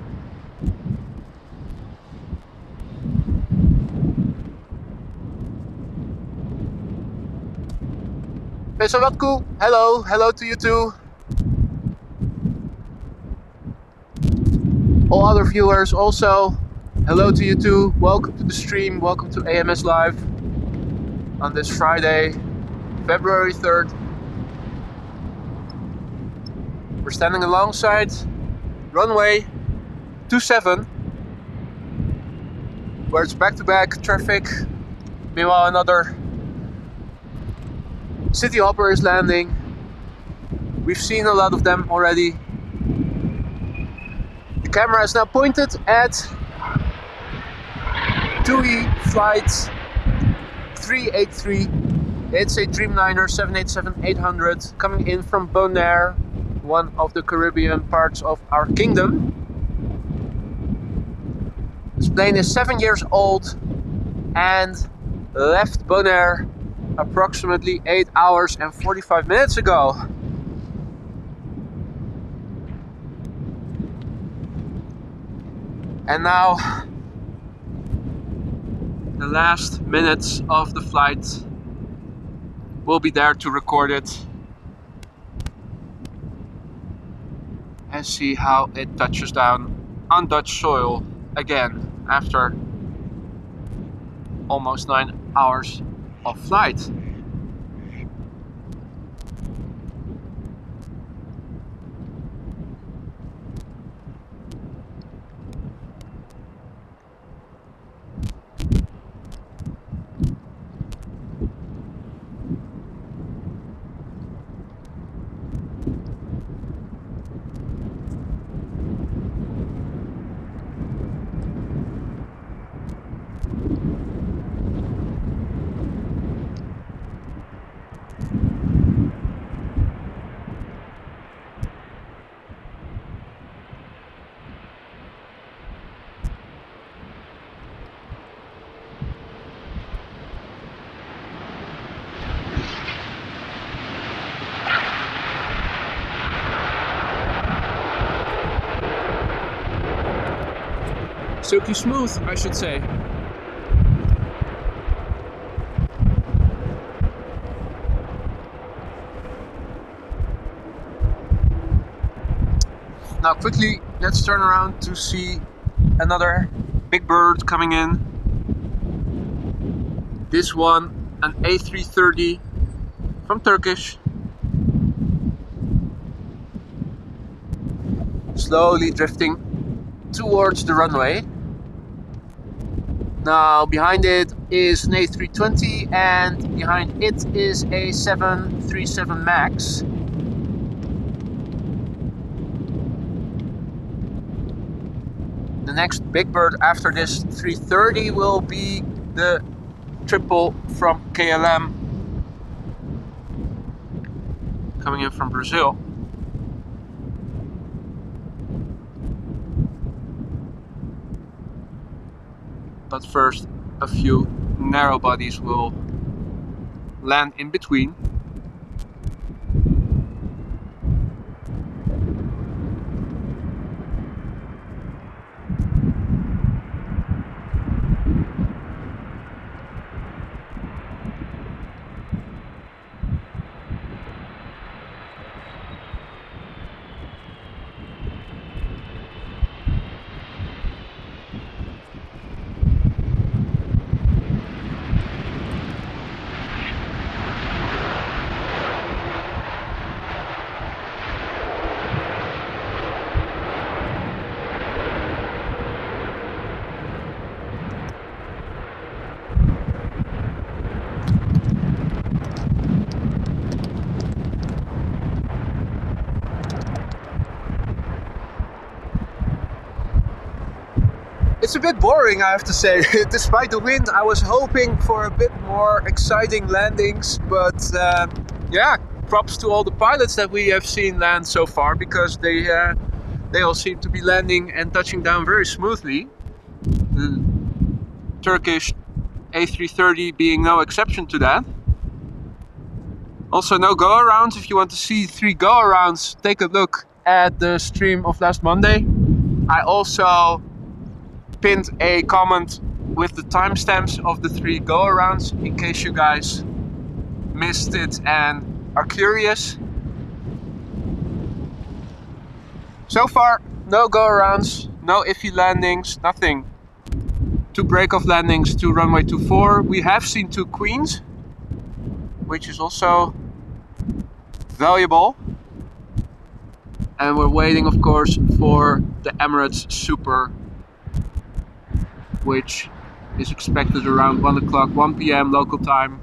Pesawatku, hello to you too. All other viewers also, hello to you too. Welcome to the stream, welcome to AMS Live on this Friday, February 3rd. We're standing alongside runway 27, where it's back-to-back traffic. Meanwhile, another city hopper is landing. We've seen a lot of them already. The camera is now pointed at TUI flight 383. It's a Dreamliner 787-800 coming in from Bonaire, one of the Caribbean parts of our kingdom. This plane is 7 years old and left Bonaire approximately 8 hours and 45 minutes ago. And now the last minutes of the flight will be there to record it and see how it touches down on Dutch soil again after almost 9 hours of flight. Silky smooth, I should say. Now quickly, let's turn around to see another big bird coming in. This one, an A330 from Turkish. Slowly drifting towards the runway. Now behind it is an A320 and behind it is a 737 MAX. The next big bird after this 330 will be the triple from KLM coming in from Brazil. But first, a few narrow bodies will land in between. It's a bit boring, I have to say. Despite the wind, I was hoping for a bit more exciting landings, but yeah, props to all the pilots that we have seen land so far, because they all seem to be landing and touching down very smoothly. The Turkish A330 being no exception to that. Also, no go-arounds. If you want to see 3 go-arounds, take a look at the stream of last Monday. I also pinned a comment with the timestamps of the 3 go-arounds in case you guys missed it and are curious. So far, no go-arounds, no iffy landings, nothing. 2 break-off landings to runway 24. We have seen 2 queens, which is also valuable. And we're waiting, of course, for the Emirates Super, which is expected around 1 o'clock, 1 p.m. local time.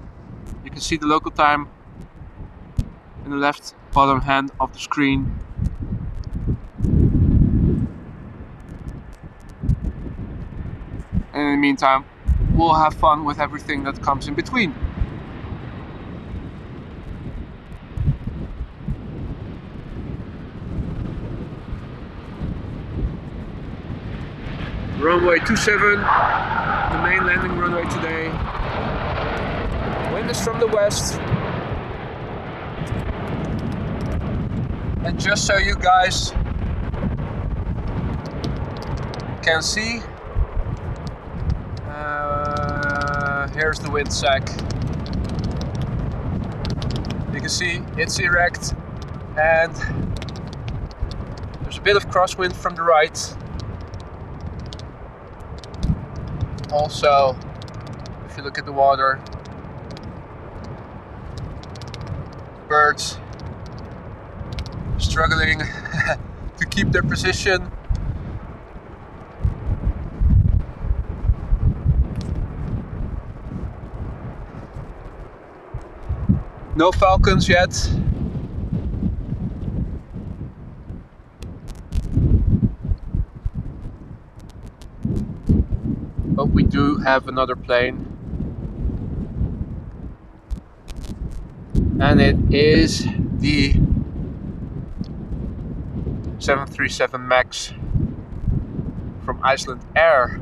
You can see the local time in the left bottom hand of the screen. And in the meantime, we'll have fun with everything that comes in between. Runway 27, the main landing runway today. Wind is from the west. And just so you guys can see, here's the wind sack. You can see it's erect and there's a bit of crosswind from the right. Also, if you look at the water, birds struggling to keep their position. No falcons yet. But we do have another plane. And it is the 737 MAX from Iceland Air.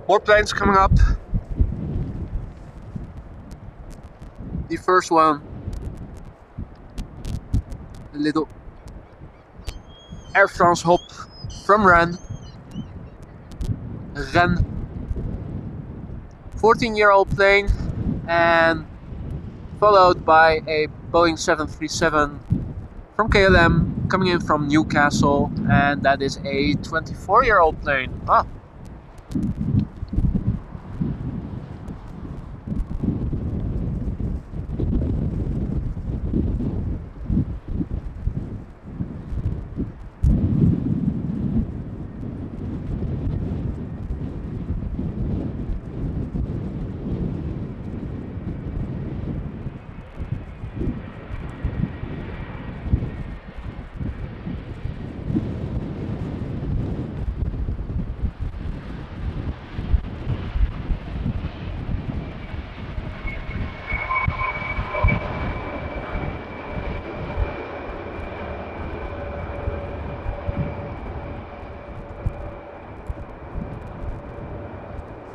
More planes coming up. The first one, a little Air France hop from Rennes. 14-year-old plane, and followed by a Boeing 737 from KLM coming in from Newcastle, and that is a 24-year-old plane. Ah.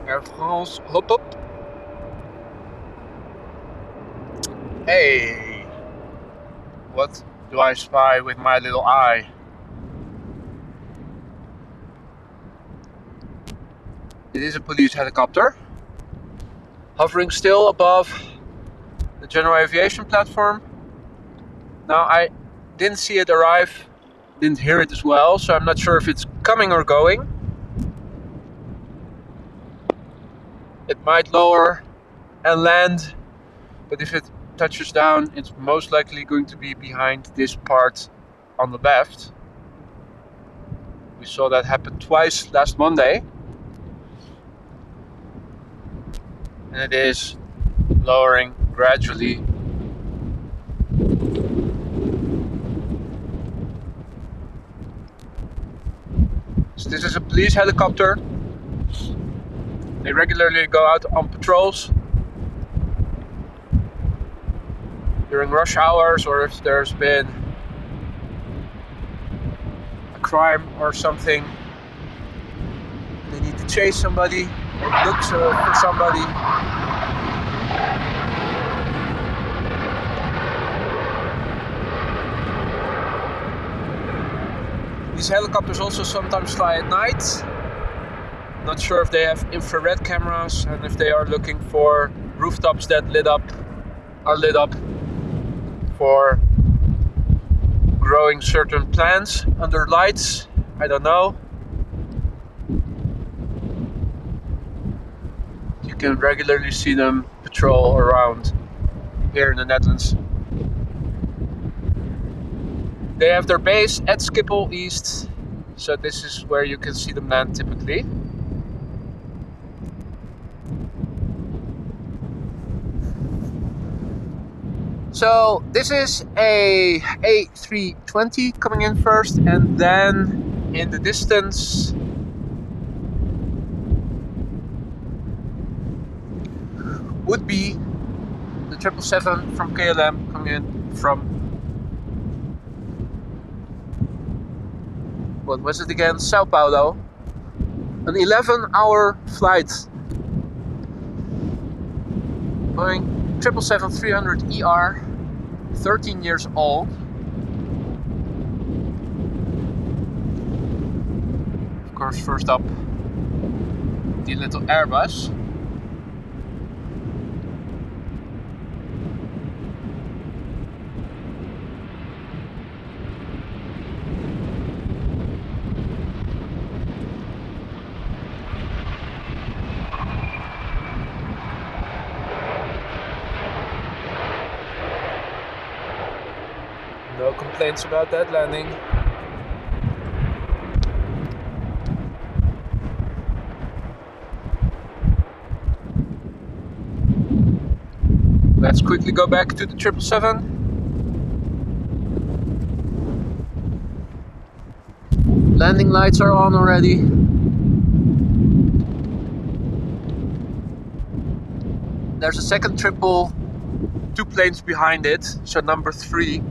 Air France, hop up. Hey, what do I spy with my little eye? It is a police helicopter, hovering still above the general aviation platform. Now, I didn't see it arrive, didn't hear it as well, so I'm not sure if it's coming or going. It might lower and land, but if it touches down, it's most likely going to be behind this part on the left. We saw that happen twice last Monday. And it is lowering gradually. So this is a police helicopter. They regularly go out on patrols during rush hours, or if there's been a crime or something, they need to chase somebody or look for somebody. These helicopters also sometimes fly at night. Not sure if they have infrared cameras and if they are looking for rooftops that are lit up for growing certain plants under lights. I don't know. You can regularly see them patrol around here in the Netherlands. They have their base at Schiphol East, so this is where you can see them land typically. So this is a A320 coming in first, and then in the distance would be the 777 from KLM coming in from, what was it again? Sao Paulo. An 11-hour flight. Boeing 777-300ER, 13 years old. Of course, first up, the little Airbus. No complaints about that landing. Let's quickly go back to the 777. Landing lights are on already. There's a second triple, 2 planes behind it, so number 3.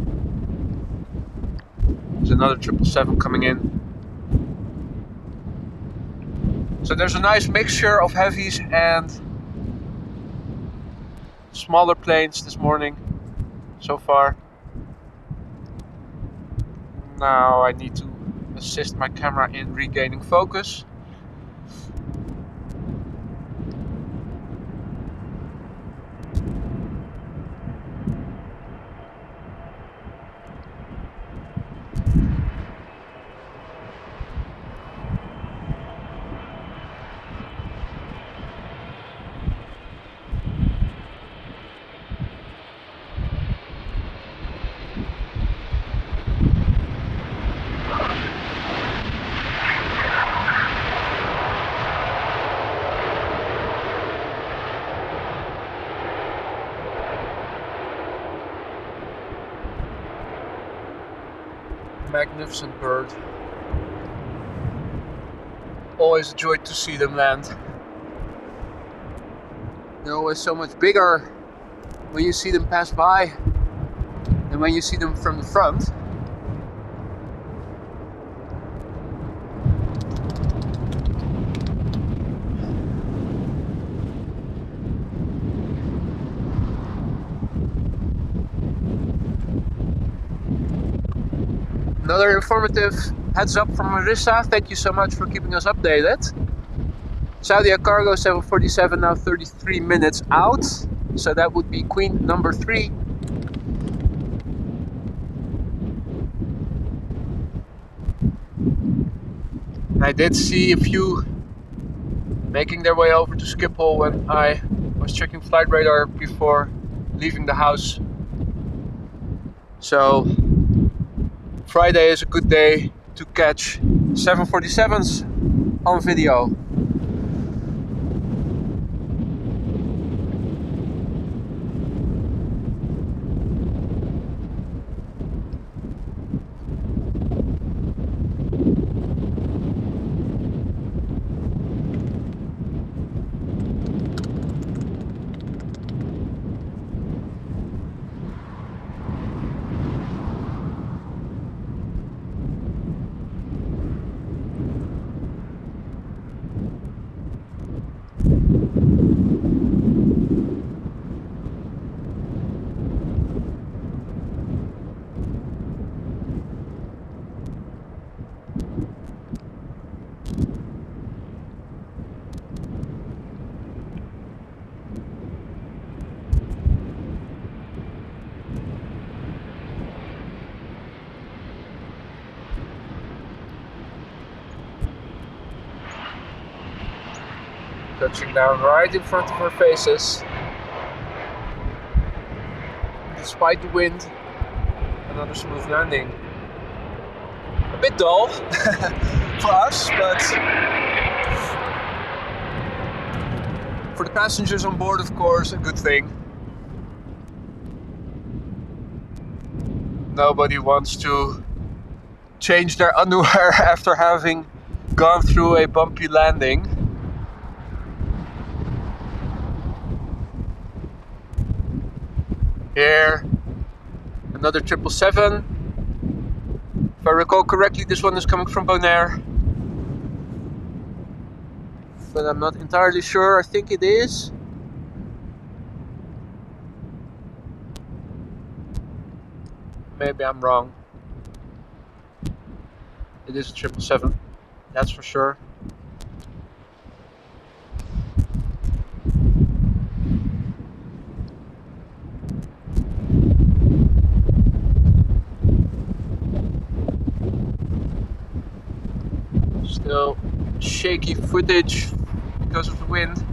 There's another 777 coming in. So there's a nice mixture of heavies and smaller planes this morning so far. Now I need to assist my camera in regaining focus. Magnificent bird. Always a joy to see them land. They're always so much bigger when you see them pass by than when you see them from the front. Another informative heads up from Marissa. Thank you so much for keeping us updated. Saudia cargo 747 now 33 minutes out. So that would be Queen number 3. I did see a few making their way over to Schiphol when I was checking flight radar before leaving the house. So Friday is a good day to catch 747s on video. Touching down right in front of our faces. Despite the wind, another smooth landing. A bit dull for us, but for the passengers on board, of course, a good thing. Nobody wants to change their underwear after having gone through a bumpy landing. Here, another 777. If I recall correctly, this one is coming from Bonaire. But I'm not entirely sure. I think it is. Maybe I'm wrong. It is a 777, that's for sure. Still shaky footage because of the wind.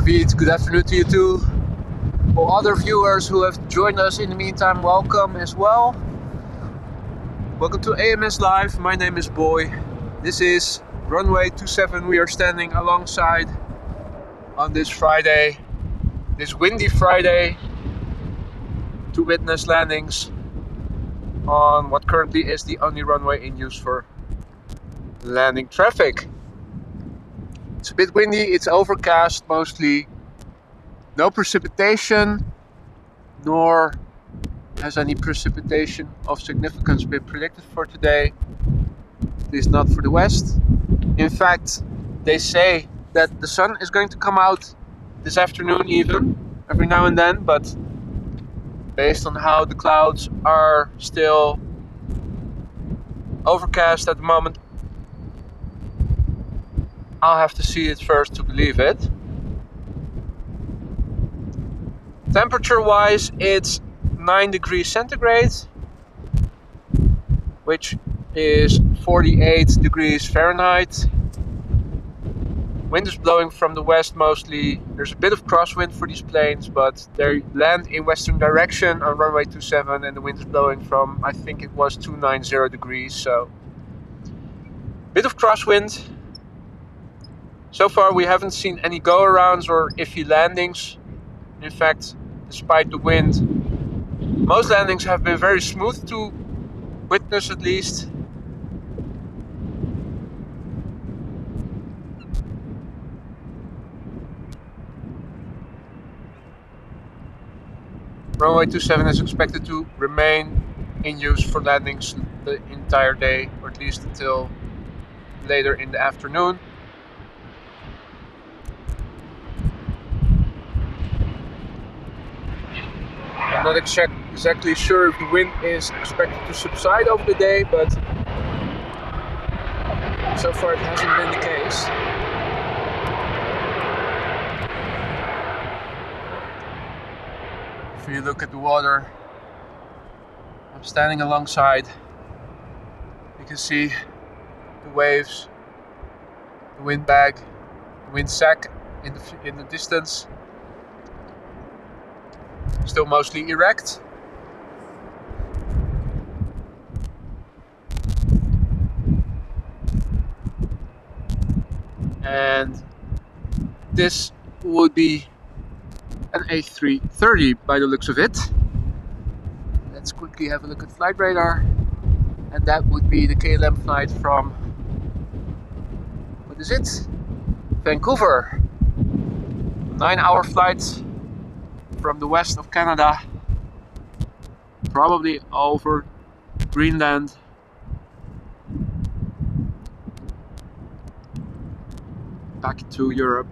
David, good afternoon to you too. All other viewers who have joined us in the meantime, welcome as well. Welcome to AMS Live, my name is Boy. This is runway 27, we are standing alongside on this Friday, this windy Friday, to witness landings on what currently is the only runway in use for landing traffic. It's a bit windy, it's overcast mostly, no precipitation, nor has any precipitation of significance been predicted for today, at least not for the west. In fact, they say that the sun is going to come out this afternoon even, every now and then, but based on how the clouds are still overcast at the moment, I'll have to see it first to believe it. Temperature wise, it's 9 degrees centigrade, which is 48 degrees Fahrenheit. Wind is blowing from the west mostly. There's a bit of crosswind for these planes, but they land in western direction on runway 27 and the wind is blowing from, I think it was 290 degrees, so bit of crosswind. So far we haven't seen any go-arounds or iffy landings. In fact, despite the wind, most landings have been very smooth to witness at least. Runway 27 is expected to remain in use for landings the entire day, or at least until later in the afternoon. I'm not exactly sure if the wind is expected to subside over the day, but so far it hasn't been the case. If you look at the water, I'm standing alongside, you can see the waves, the windbag, the wind sack in the distance. Still mostly erect. And this would be an A330 by the looks of it. Let's quickly have a look at flight radar. And that would be the KLM flight from, what is it? Vancouver. 9-hour flight from the west of Canada, probably over Greenland, back to Europe.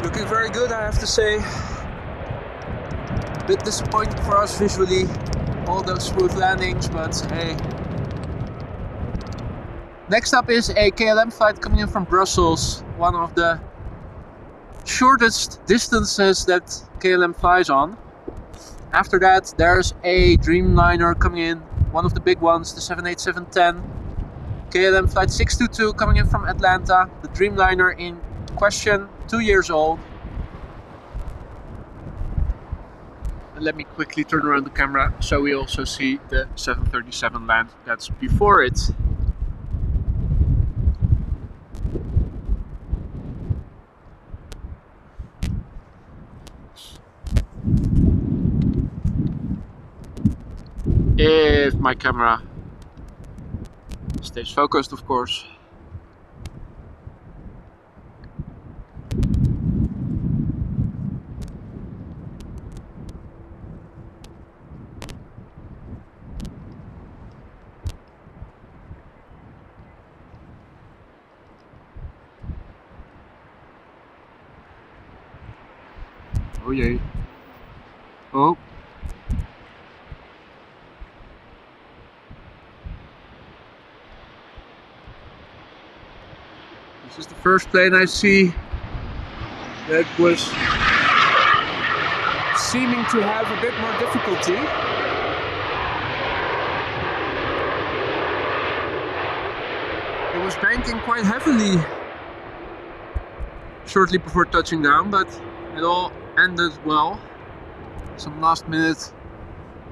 Looking very good, I have to say. A bit disappointing for us visually, all those smooth landings, but hey. Next up is a KLM flight coming in from Brussels, one of the shortest distances that KLM flies on. After that, there's a Dreamliner coming in, one of the big ones, the 787-10. KLM flight 622 coming in from Atlanta, the Dreamliner in question, 2 years old. And let me quickly turn around the camera so we also see the 737 land that's before it. If my camera stays focused, of course. Oh yay. Oh. This is the first plane I see that was seeming to have a bit more difficulty. It was banking quite heavily shortly before touching down, but it all ended well. Some last minute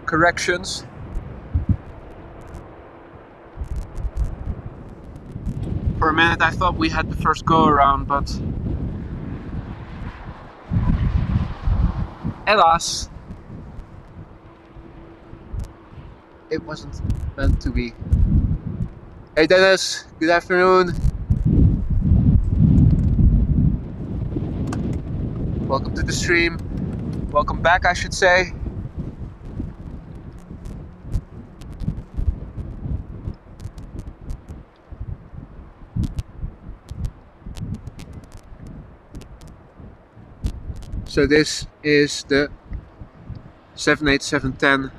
corrections. For a minute I thought we had the first go around, but alas, it wasn't meant to be. Hey Dennis, good afternoon. Welcome to the stream. Welcome back, I should say. So this is the 787-10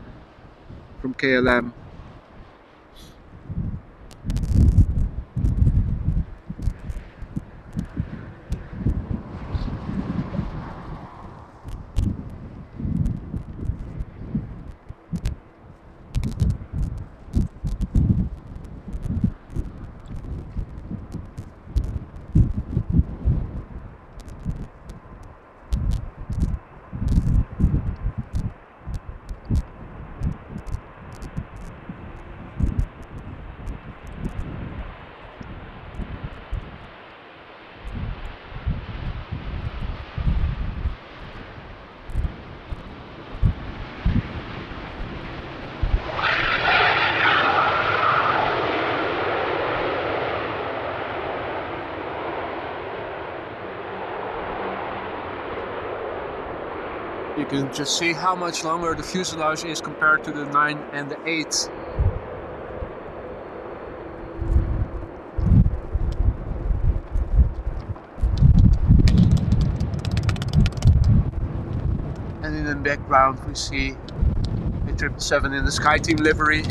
from KLM. You can just see how much longer the fuselage is compared to the 9 and the 8. And in the background we see a 777 in the SkyTeam livery.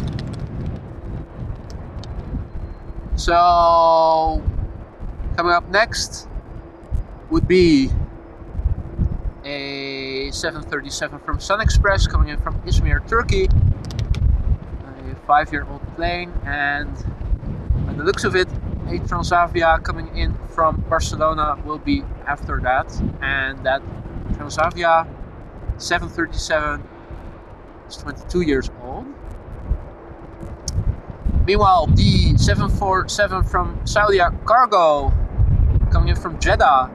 So coming up next would be a 737 from Sun Express coming in from Izmir, Turkey. A 5-year-old plane, and by the looks of it, a Transavia coming in from Barcelona will be after that. And that Transavia 737 is 22 years old. Meanwhile, the 747 from Saudia Cargo coming in from Jeddah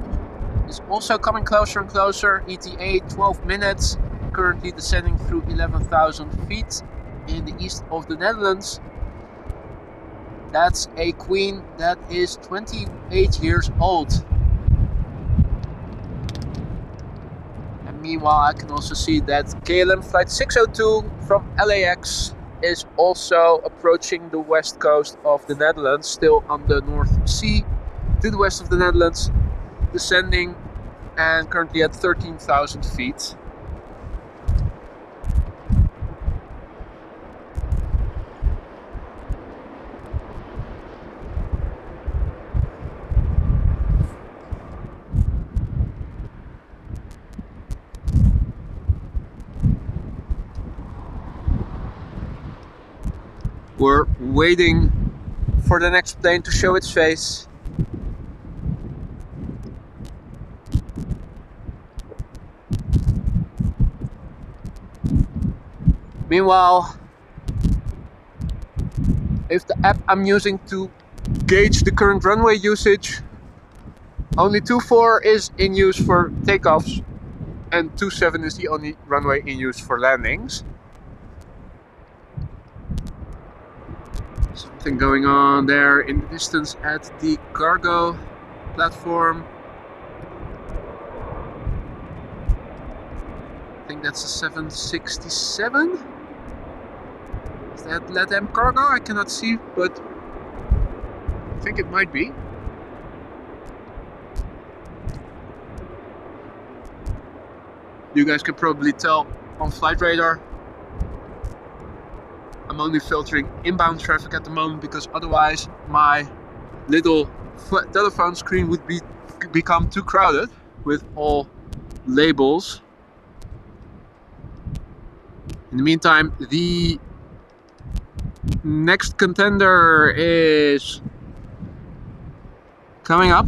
is also coming closer and closer. ETA 12 minutes, currently descending through 11,000 feet in the east of the Netherlands. That's a Queen that is 28 years old. And meanwhile, I can also see that KLM flight 602 from LAX is also approaching the west coast of the Netherlands, still on the North Sea to the west of the Netherlands, descending and currently at 13,000 feet. We're waiting for the next plane to show its face. Meanwhile, if the app I'm using to gauge the current runway usage, only 24 is in use for takeoffs and 27 is the only runway in use for landings. Something going on there in the distance at the cargo platform. I think that's a 767. Is that LATAM cargo? I cannot see, but I think it might be. You guys can probably tell on flight radar. I'm only filtering inbound traffic at the moment because otherwise my little telephone screen would become too crowded with all labels. In the meantime, the next contender is coming up.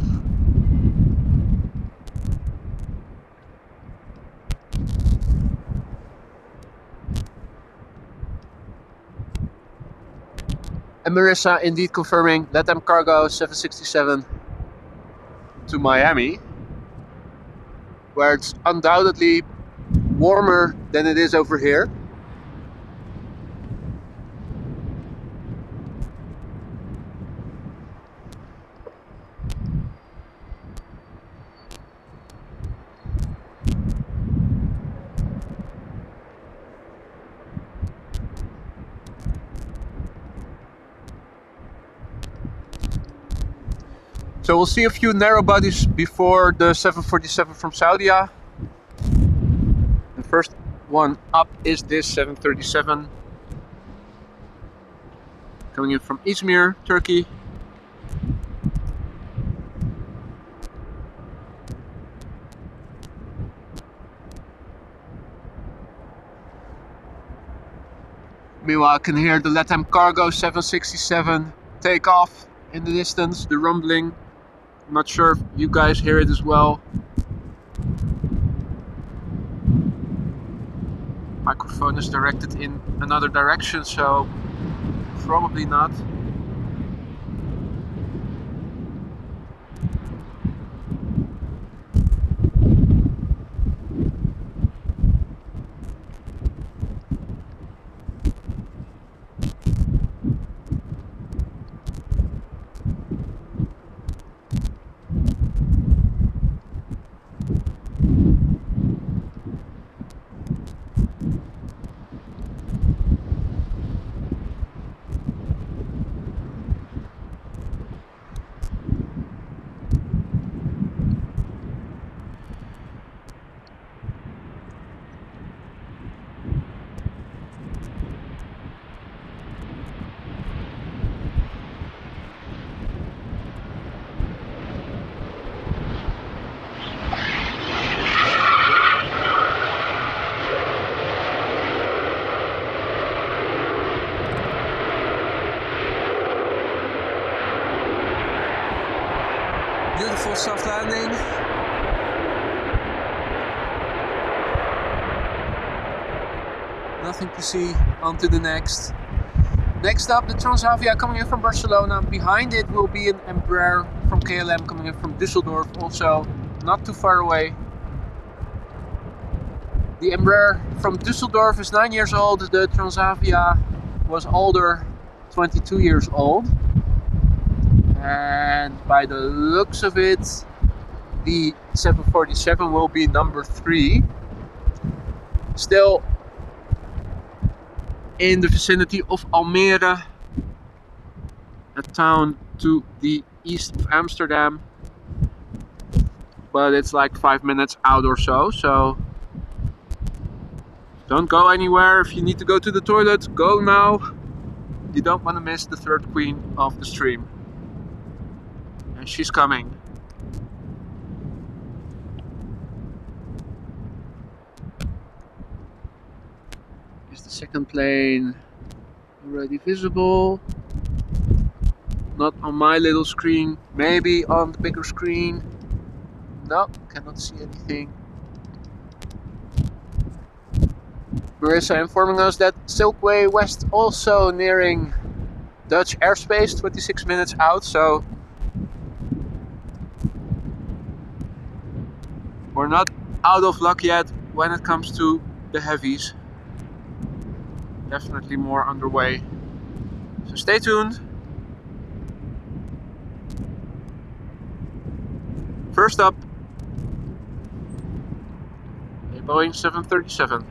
Emirates indeed confirming LATAM cargo 767 to Miami, where it's undoubtedly warmer than it is over here. So we'll see a few narrow bodies before the 747 from Saudia. The first one up is this 737 coming in from Izmir, Turkey. Meanwhile, I can hear the LATAM cargo 767 take off in the distance, the rumbling. I'm not sure if you guys hear it as well. Microphone is directed in another direction, so probably not. Beautiful soft landing. Nothing to see, on to the next. Next up, the Transavia coming in from Barcelona. Behind it will be an Embraer from KLM coming in from Düsseldorf, also not too far away. The Embraer from Düsseldorf is 9 years old. The Transavia was older, 22 years old. And by the looks of it, the 747 will be number 3. Still in the vicinity of Almere, a town to the east of Amsterdam. But it's like 5 minutes out or so, so don't go anywhere. If you need to go to the toilet, go now. You don't want to miss the third queen of the stream. And she's coming. Is the second plane already visible? Not on my little screen, maybe on the bigger screen. No, cannot see anything. Marissa informing us that Silkway West also nearing Dutch airspace, 26 minutes out, so we're not out of luck yet when it comes to the heavies. Definitely more underway. So stay tuned. First up, a Boeing 737.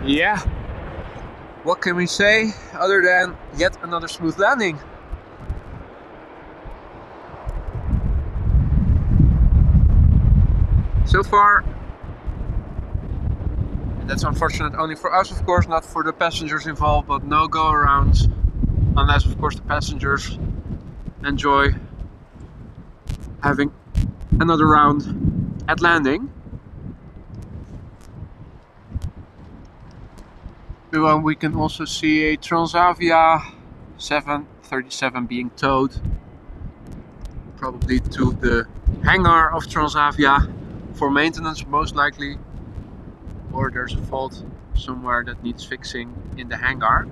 Yeah, what can we say other than yet another smooth landing? So far, and that's unfortunate only for us, of course, not for the passengers involved, but no go-arounds, unless of course the passengers enjoy having another round at landing. Well, we can also see a Transavia 737 being towed, probably to the hangar of Transavia for maintenance most likely, or there's a fault somewhere that needs fixing in the hangar.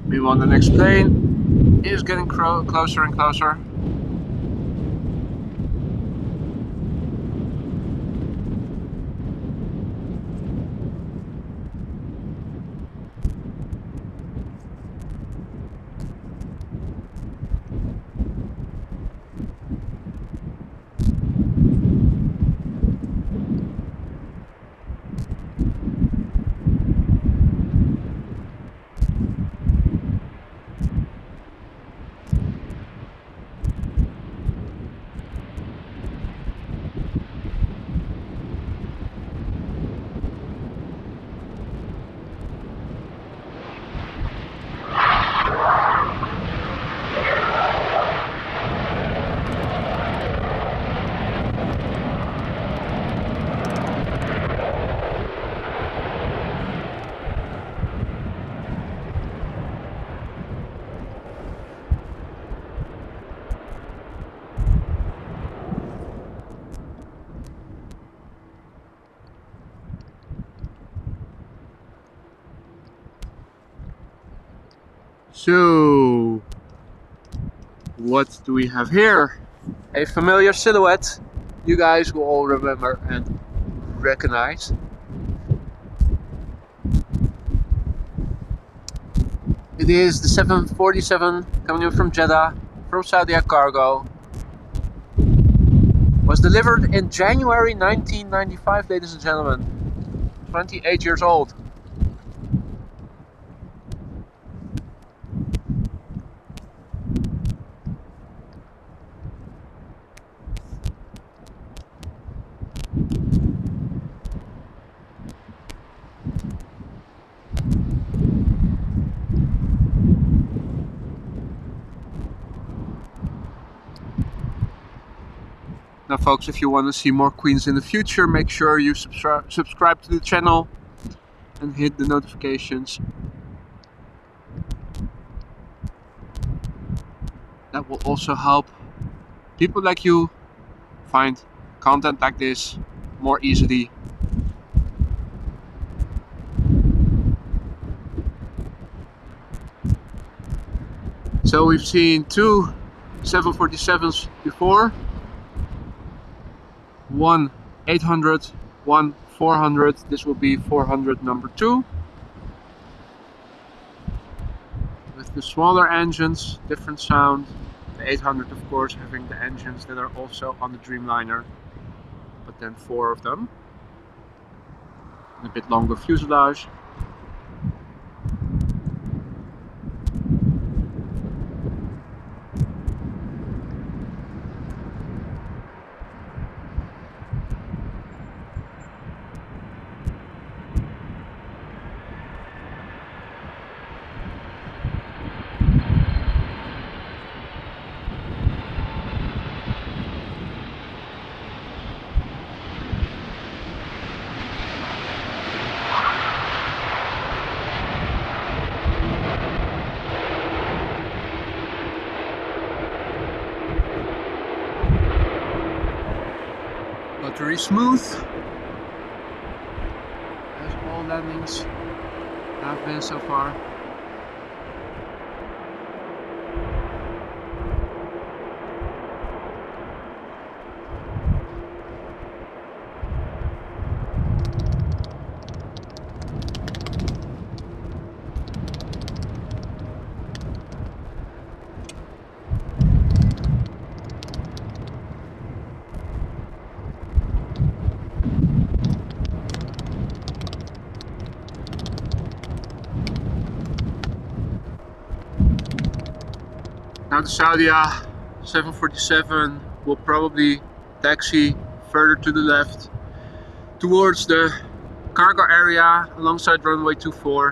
Meanwhile, the next plane is getting closer and closer. So, what do we have here? A familiar silhouette you guys will all remember and recognize. It is the 747 coming in from Jeddah, from Saudia Cargo. Was delivered in January 1995, ladies and gentlemen. 28 years old. Now folks, if you want to see more Queens in the future, make sure you subscribe to the channel and hit the notifications. That will also help people like you find content like this more easily. So we've seen two 747s before. One 800, one 400. This will be 400 number 2. With the smaller engines, different sound. The 800 of course having the engines that are also on the Dreamliner, but then 4 of them. And a bit longer fuselage. very smooth, as all landings have been so far. Now the Saudia 747 will probably taxi further to the left towards the cargo area alongside runway 24,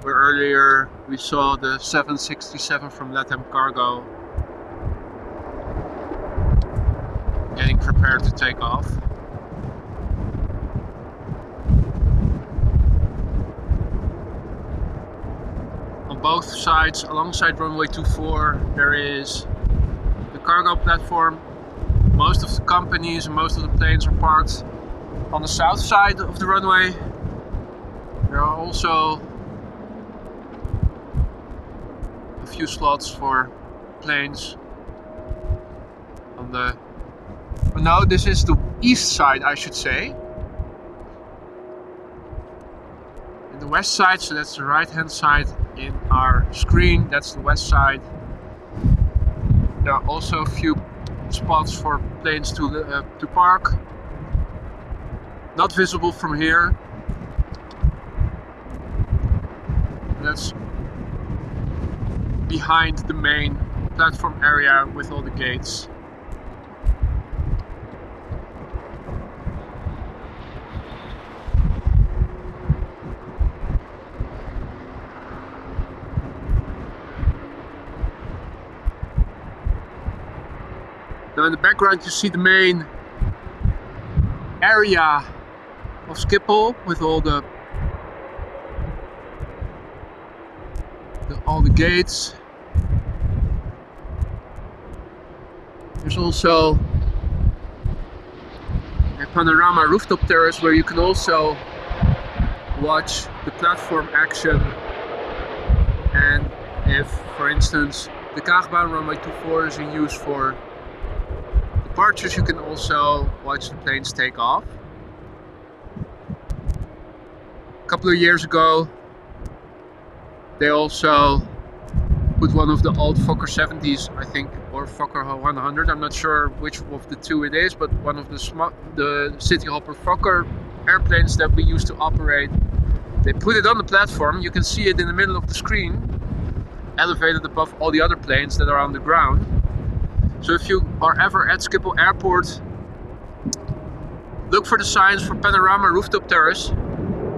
where earlier we saw the 767 from LATAM Cargo getting prepared to take off. On both sides, alongside runway 24, there is the cargo platform. Most of the companies and most of the planes are parked on the south side of the runway. There are also a few slots for planes on the... But no, this is the east side, I should say. And the west side, so that's the right hand side in our screen, that's the west side. There are also a few spots for planes to park. Not visible from here. That's behind the main platform area with all the gates. Now in the background you see the main area of Schiphol with all the gates. There's also a panorama rooftop terrace where you can also watch the platform action, and if, for instance, the Kaagbaan runway 24 is in use for departures, you can also watch the planes take off. A couple of years ago, they also put one of the old Fokker 70s, I think, or Fokker 100. I'm not sure which of the two it is, but one of the City Hopper Fokker airplanes that we used to operate. They put it on the platform. You can see it in the middle of the screen, elevated above all the other planes that are on the ground. So if you are ever at Schiphol Airport, look for the signs for panorama rooftop terrace.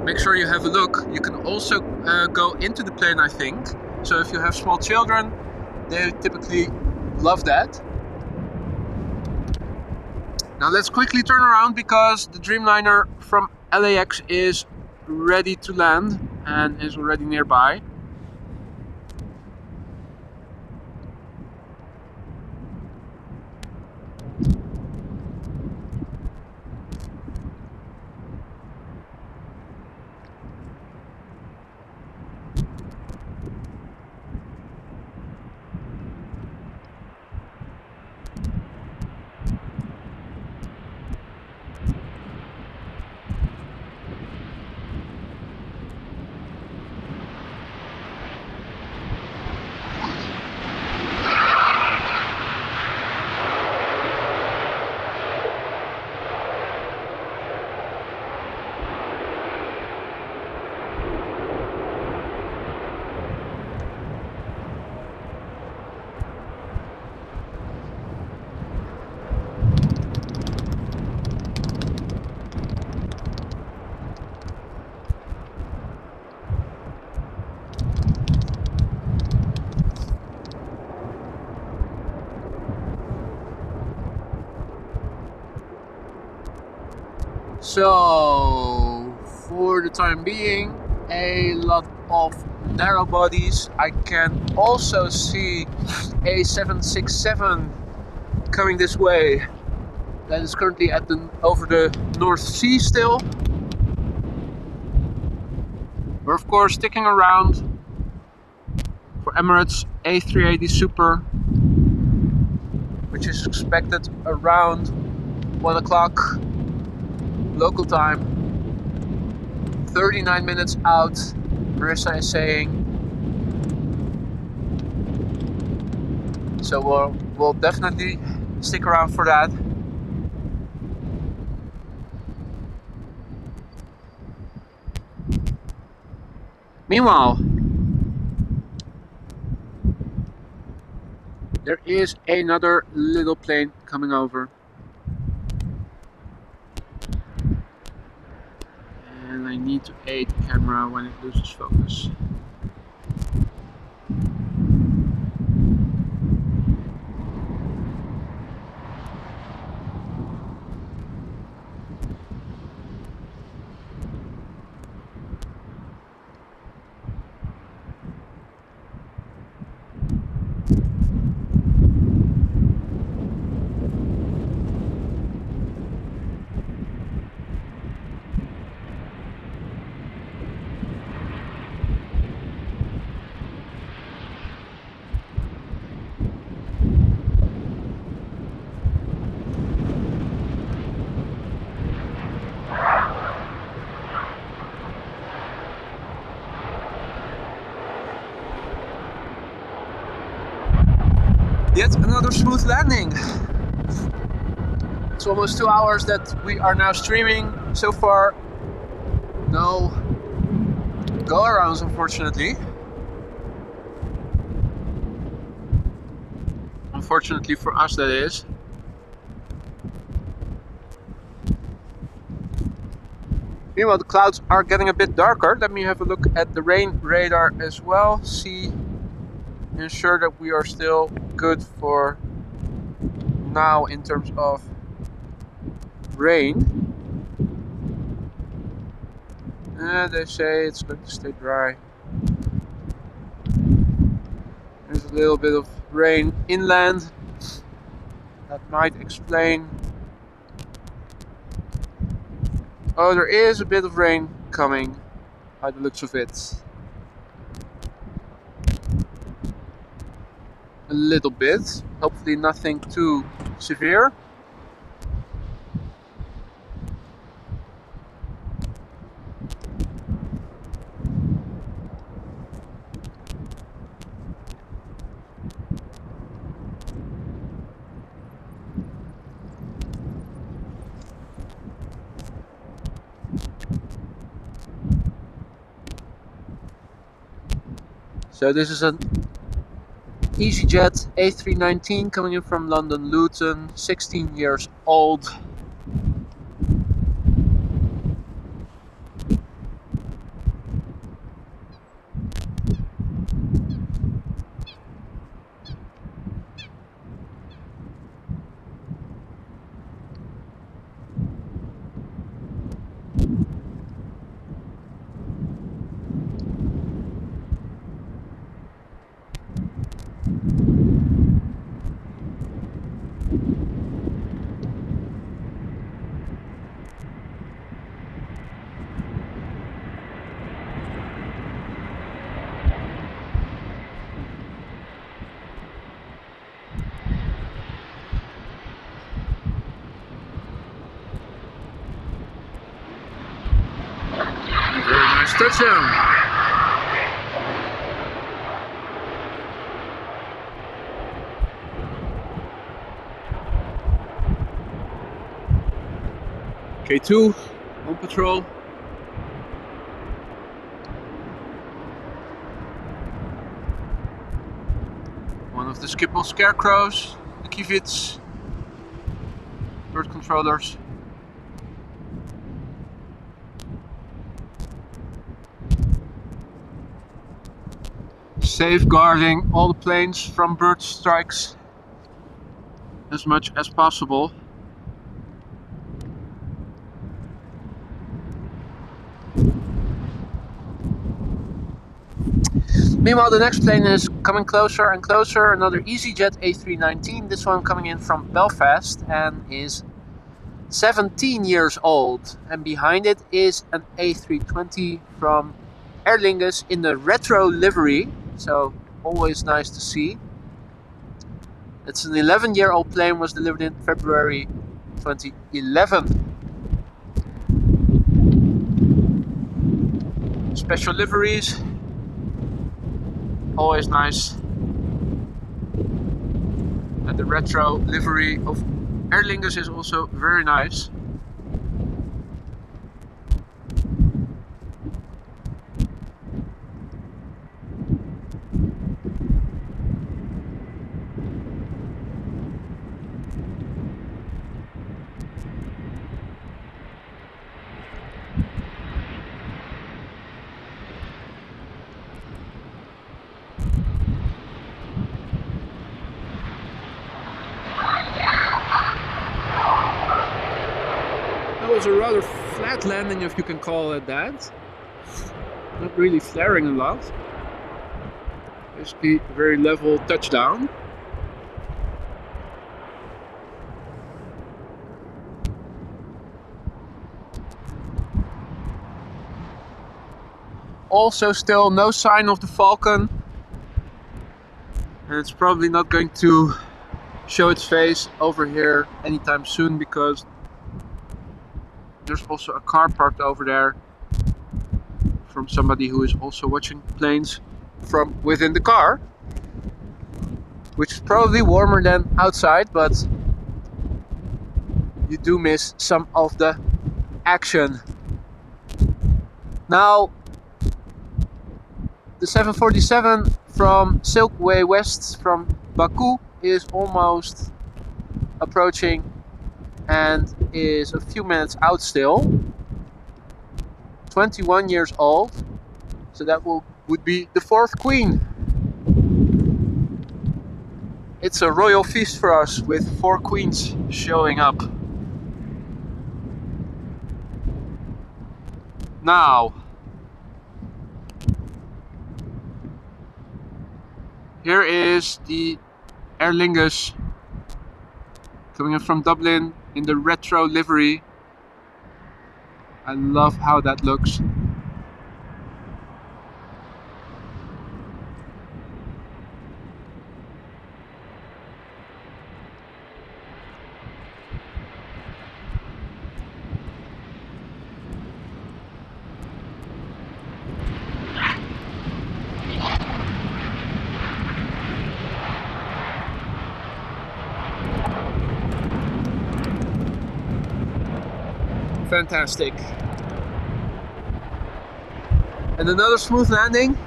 Make sure you have a look. You can also go into the plane, I think. So if you have small children, they typically love that. Now let's quickly turn around because the Dreamliner from LAX is ready to land and is already nearby. So, for the time being, a lot of narrow bodies. I can also see a 767 coming this way. that is currently over the North Sea still. We're of course sticking around for Emirates A380 Super, which is expected around 1 o'clock local time. 39 minutes out, Marissa is saying. So we'll definitely stick around for that. Meanwhile, there is another little plane coming over. And I need to aid the camera when it loses focus. Yet another smooth landing. It's almost 2 hours that we are now streaming. So far, no go-arounds, unfortunately. Unfortunately for us, that is. Meanwhile, the clouds are getting a bit darker. Let me have a look at the rain radar as well. Ensure that we are still good for now in terms of rain. They say it's going to stay dry. There's a little bit of rain inland. That might explain. Oh, there is a bit of rain coming by the looks of it. A little bit, hopefully nothing too severe. So this is an EasyJet A319 coming in from London Luton, 16 years old. Very nice touchdown. K2 on patrol. One of the Schiphol scarecrows, the Kivits, bird controllers. Safeguarding all the planes from bird strikes as much as possible. Meanwhile, the next plane is coming closer and closer. Another EasyJet A319. This one coming in from Belfast and is 17 years old, and behind it is an A320 from Aer Lingus in the retro livery, so always nice to see. It's an 11-year-old plane, was delivered in February 2011. Special liveries, always nice. And the retro livery of Aer Lingus is also very nice. That was a rather flat landing, if you can call it that. Not really flaring a lot. Basically a very level touchdown. Also still no sign of the Falcon. And it's probably not going to show its face over here anytime soon, because there's also a car parked over there from somebody who is also watching planes from within the car, which is probably warmer than outside, but you do miss some of the action. Now, the 747 from Silkway West from Baku is almost approaching and is a few minutes out still. 21 years old, so that would be the fourth queen. It's a royal feast for us with 4 queens showing up. Now, here is the Aer Lingus coming in from Dublin in the retro livery. I love how that looks. Fantastic. And another smooth landing.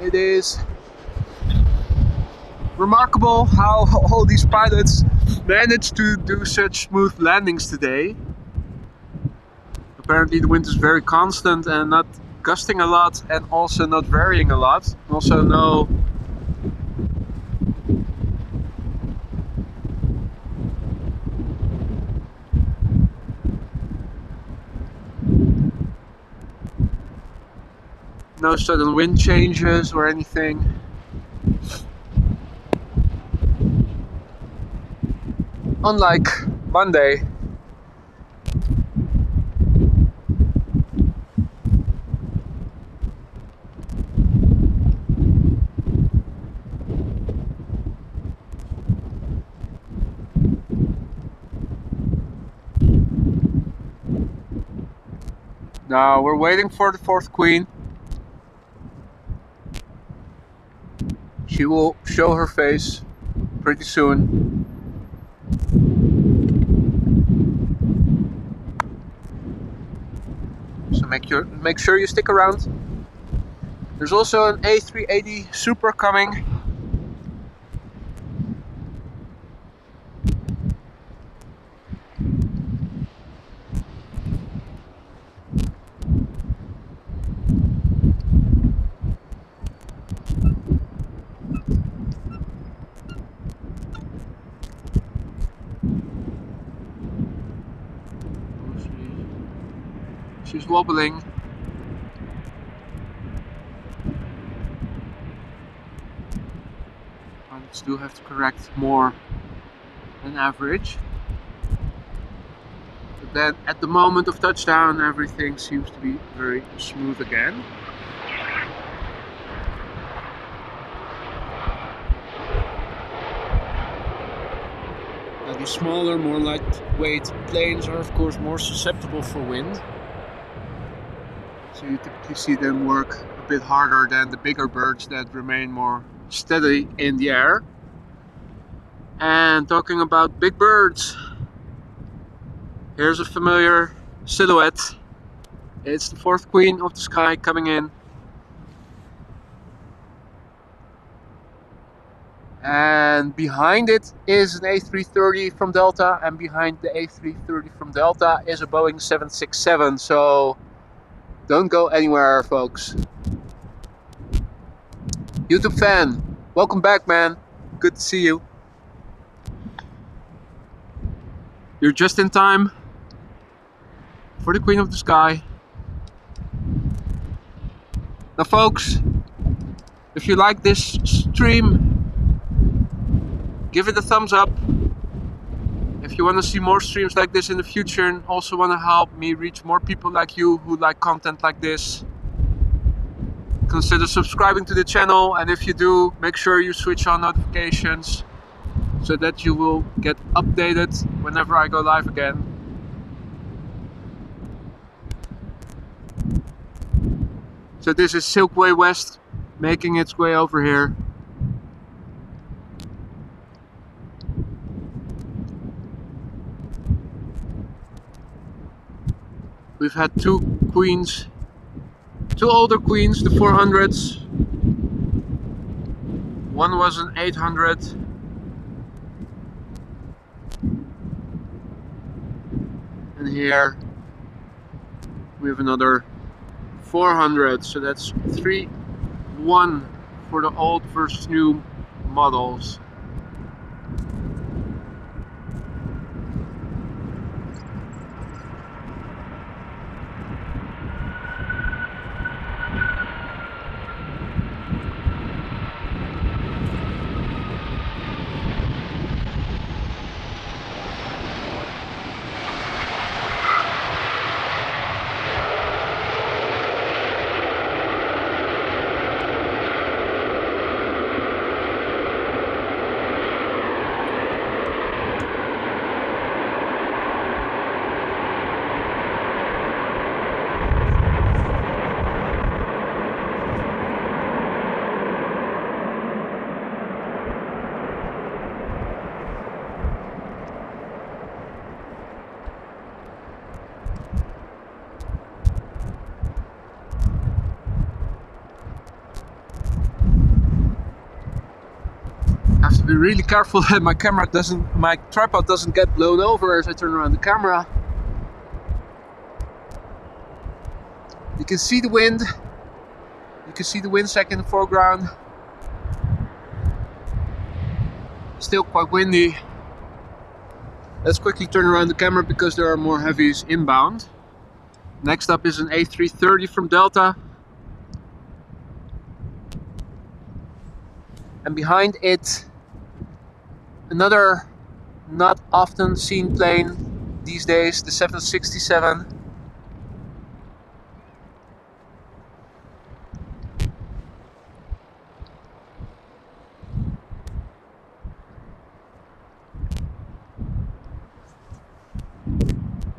It is remarkable how all these pilots managed to do such smooth landings today. Apparently the wind is very constant and not gusting a lot, and also not varying a lot. Also no sudden wind changes or anything. Unlike Monday. Now we're waiting for the fourth queen. She will show her face pretty soon. So make sure you stick around. There's also an A380 Super coming. She's wobbling. I still have to correct more than average. But then at the moment of touchdown, everything seems to be very smooth again. Now the smaller, more lightweight planes are of course more susceptible for wind. So you typically see them work a bit harder than the bigger birds that remain more steady in the air. And talking about big birds, here's a familiar silhouette. It's the fourth queen of the sky coming in. And behind it is an A330 from Delta, and behind the A330 from Delta is a Boeing 767. So don't go anywhere, folks. YouTube fan, welcome back, man. Good to see you. You're just in time for the Queen of the Sky. Now folks, if you like this stream, give it a thumbs up. If you want to see more streams like this in the future and also want to help me reach more people like you who like content like this, consider subscribing to the channel, and if you do, make sure you switch on notifications so that you will get updated whenever I go live again. So this is Silkway West making its way over here. We've had two older queens, the 400s. One was an 800. And here we have another 400, so that's 3-1 for the old versus new models. I have to be really careful that my tripod doesn't get blown over as I turn around the camera. You can see the wind. You can see the wind sack in the foreground. Still quite windy. Let's quickly turn around the camera because there are more heavies inbound. Next up is an A330 from Delta. And behind it, another not often seen plane these days, the 767.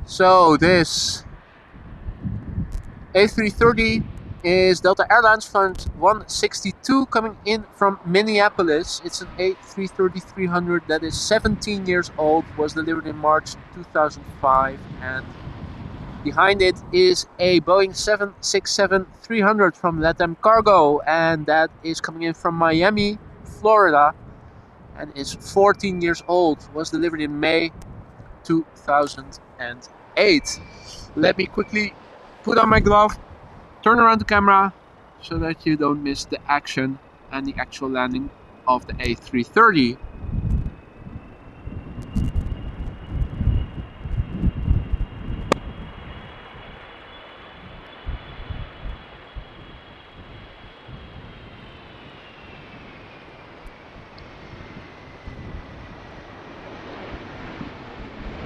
So this A330 is Delta Airlines Flight 162 coming in from Minneapolis. It's an A330-300 that is 17 years old, was delivered in March 2005, and behind it is a Boeing 767-300 from LATAM Cargo, and that is coming in from Miami, Florida, and is 14 years old, was delivered in May 2008. Let me quickly put on my glove, turn around the camera so that you don't miss the action and the actual landing of the A330.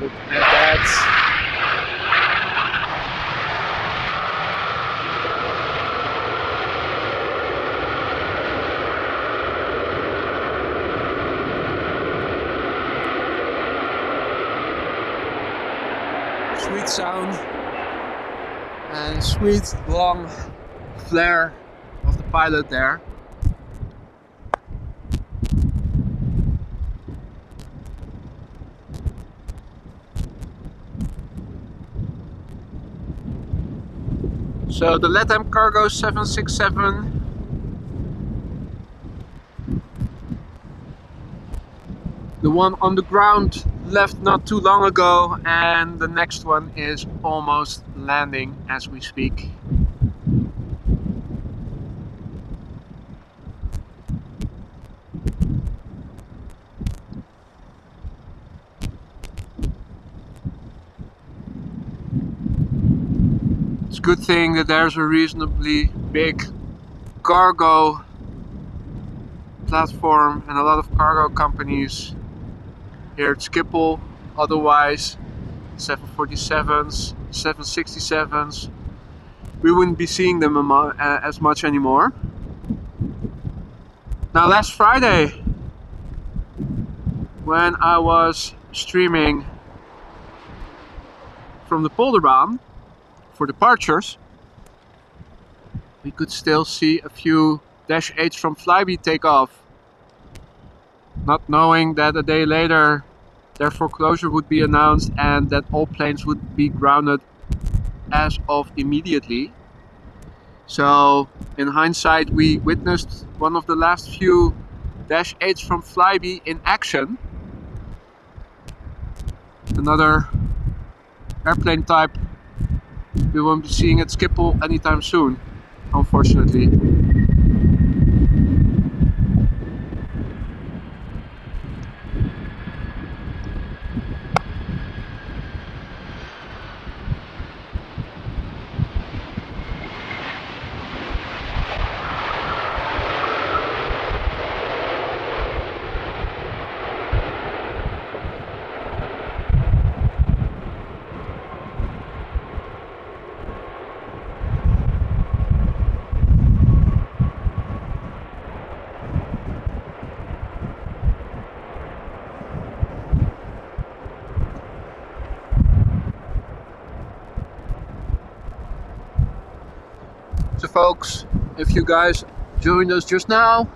Look at that. Sweet sound and sweet long flare of the pilot there. So the LATAM Cargo 767, the one on the ground left not too long ago, and the next one is almost landing as we speak. It's a good thing that there's a reasonably big cargo platform and a lot of cargo companies here at Schiphol. Otherwise, 747s, 767s, we wouldn't be seeing them as much anymore. Now last Friday, when I was streaming from the Polderbaan for departures, we could still see a few Dash 8s from Flybe take off, not knowing that a day later their foreclosure would be announced and that all planes would be grounded as of immediately. So in hindsight, we witnessed one of the last few Dash 8s from Flybe in action. Another airplane type we won't be seeing at Schiphol anytime soon, unfortunately. So folks, if you guys joined us just now,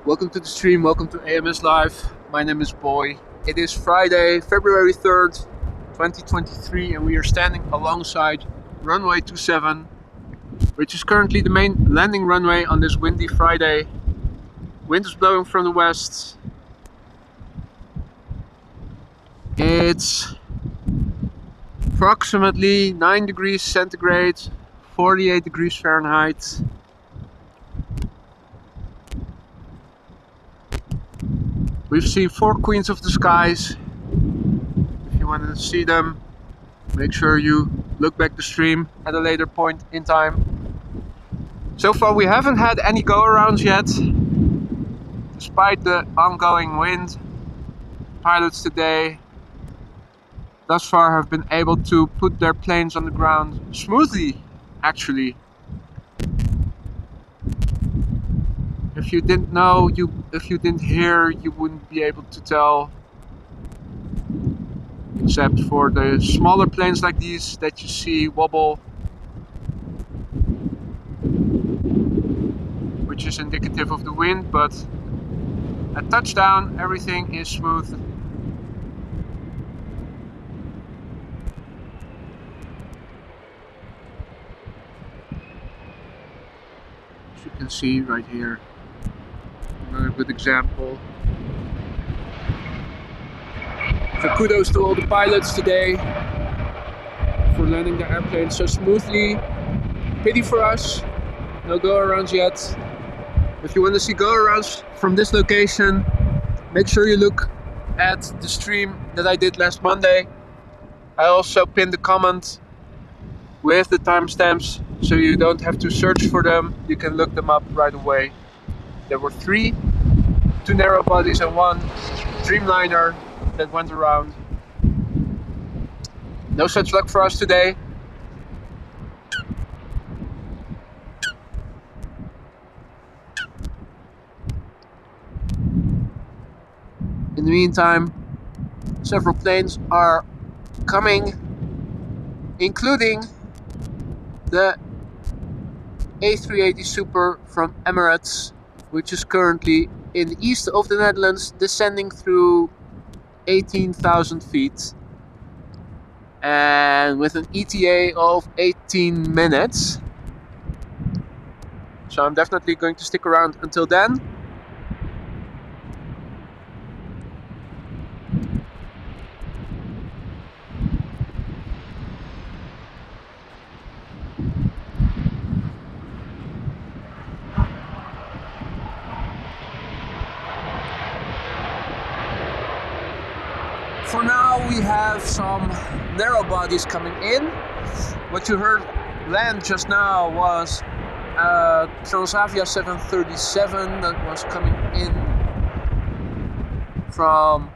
welcome to the stream, welcome to AMS Live. My name is Boy. It is Friday, February 3rd, 2023, and we are standing alongside runway 27, which is currently the main landing runway on this windy Friday. Wind is blowing from the west. It's approximately 9 degrees centigrade, 48 degrees Fahrenheit. We've seen 4 Queens of the Skies. If you want to see them, make sure you look back the stream at a later point in time. So far we haven't had any go-arounds yet. Despite the ongoing wind, pilots today thus far have been able to put their planes on the ground smoothly, actually. If you didn't know, if you didn't hear, you wouldn't be able to tell. Except for the smaller planes like these that you see wobble, which is indicative of the wind, but at touchdown everything is smooth. As you can see right here, another good example. So kudos to all the pilots today for landing the airplane so smoothly. Pity for us, no go-arounds yet. If you want to see go-arounds from this location, make sure you look at the stream that I did last Monday. I also pinned a comment with the timestamps, so you don't have to search for them. You can look them up right away. There were 3, 2 narrow bodies and 1 Dreamliner that went around. No such luck for us today. In the meantime, several planes are coming, including the A380 Super from Emirates, which is currently in the east of the Netherlands, descending through 18,000 feet and with an ETA of 18 minutes. So I'm definitely going to stick around until then. For now, we have some narrow bodies coming in. What you heard land just now was Transavia 737 that was coming in from,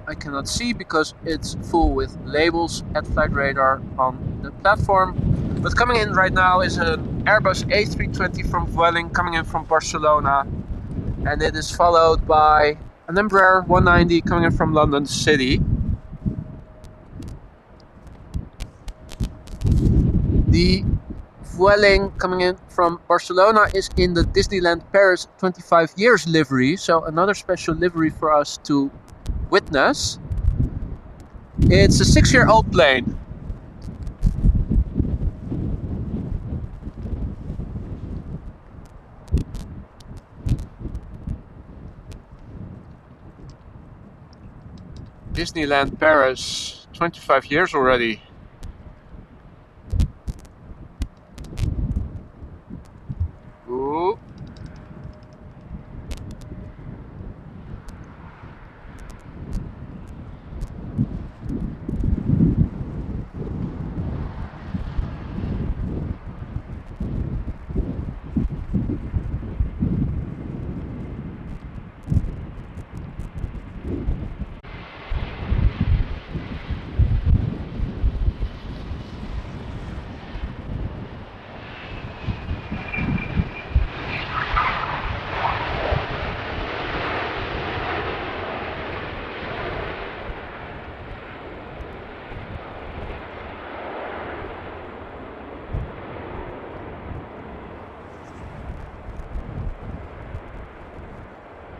I cannot see because it's full with labels at flight radar on the platform. But coming in right now is an Airbus A320 from Vueling coming in from Barcelona, and it is followed by an Embraer 190 coming in from London City. The Vueling coming in from Barcelona is in the Disneyland Paris 25 years livery, so another special livery for us to witness. It's a 6-year-old plane. Disneyland Paris, 25 years already. Ooh.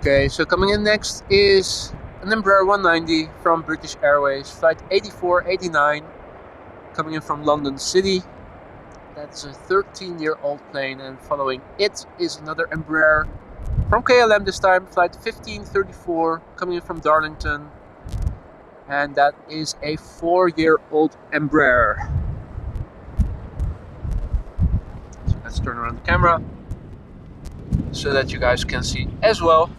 Okay, so coming in next is an Embraer 190 from British Airways, flight 8489, coming in from London City. That's a 13-year-old plane, and following it is another Embraer from KLM this time, flight 1534, coming in from Darlington, and that is a 4-year-old Embraer. So let's turn around the camera so that you guys can see as well.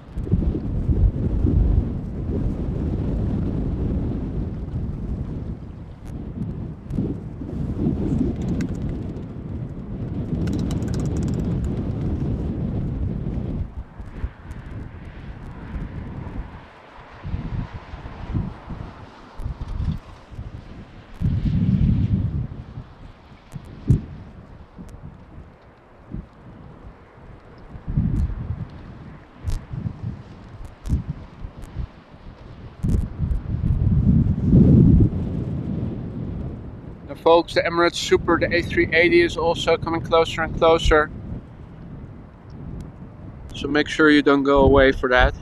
Now folks, the Emirates Super, the A380 is also coming closer and closer. So make sure you don't go away for that.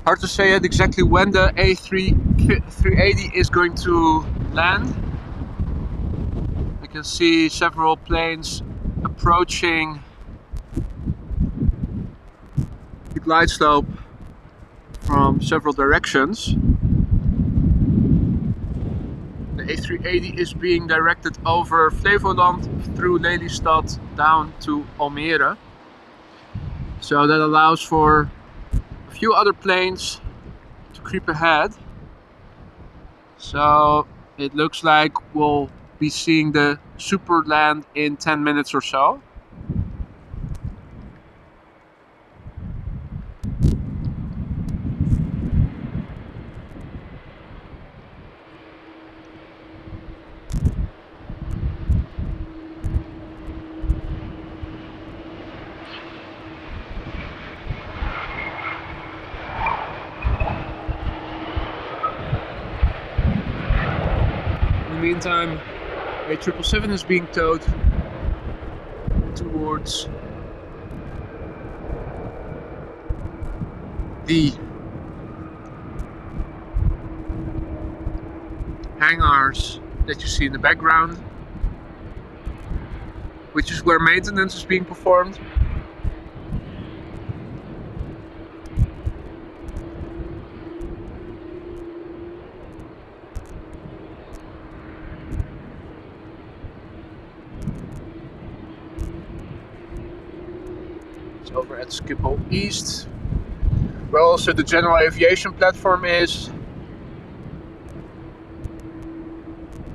Hard to say yet exactly when the A380 is going to land. I can see several planes approaching the glide slope from several directions. The A380 is being directed over Flevoland through Lelystad down to Almere. So that allows for a few other planes to creep ahead. So it looks like we'll be seeing the Super land in 10 minutes or so. In the meantime, A777 is being towed towards the hangars that you see in the background, which is where maintenance is being performed. It's over at Schiphol East, where also the general aviation platform is,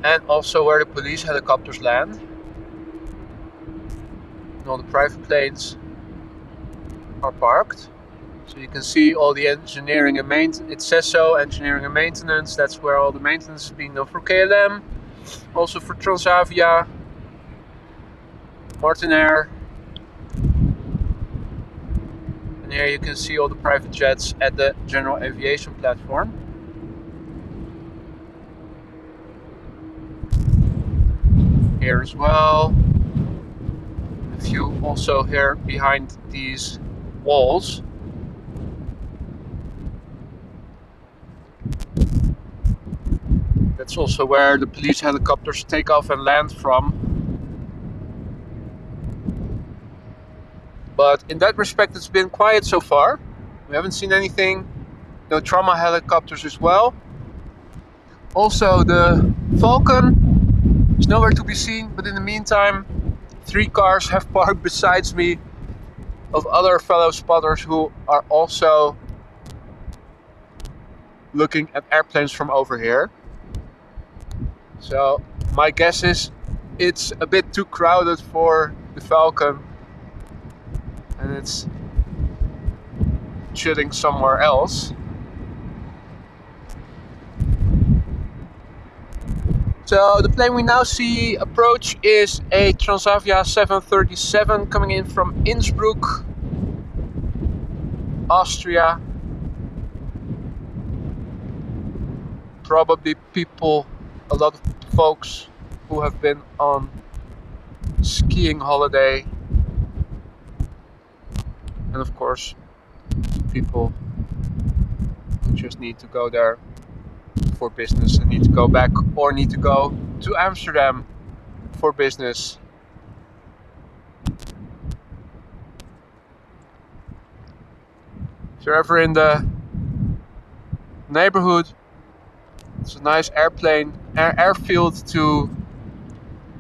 and also where the police helicopters land. And all the private planes are parked. So you can see all the engineering and maintenance. It says so, engineering and maintenance. That's where all the maintenance is being done for KLM. Also for Transavia, Martinair. And here you can see all the private jets at the general aviation platform. Here as well. A few also here behind these walls. That's also where the police helicopters take off and land from. But in that respect, it's been quiet so far. We haven't seen anything. No trauma helicopters as well. Also, the Falcon is nowhere to be seen, but in the meantime, 3 cars have parked besides me of other fellow spotters who are also looking at airplanes from over here. So my guess is it's a bit too crowded for the Falcon and it's chilling somewhere else. So the plane we now see approach is a Transavia 737 coming in from Innsbruck, Austria. Probably a lot of folks who have been on skiing holiday, and of course people who just need to go there for business and need to go back, or need to go to Amsterdam for business. If you're ever in the neighborhood, it's a nice airfield to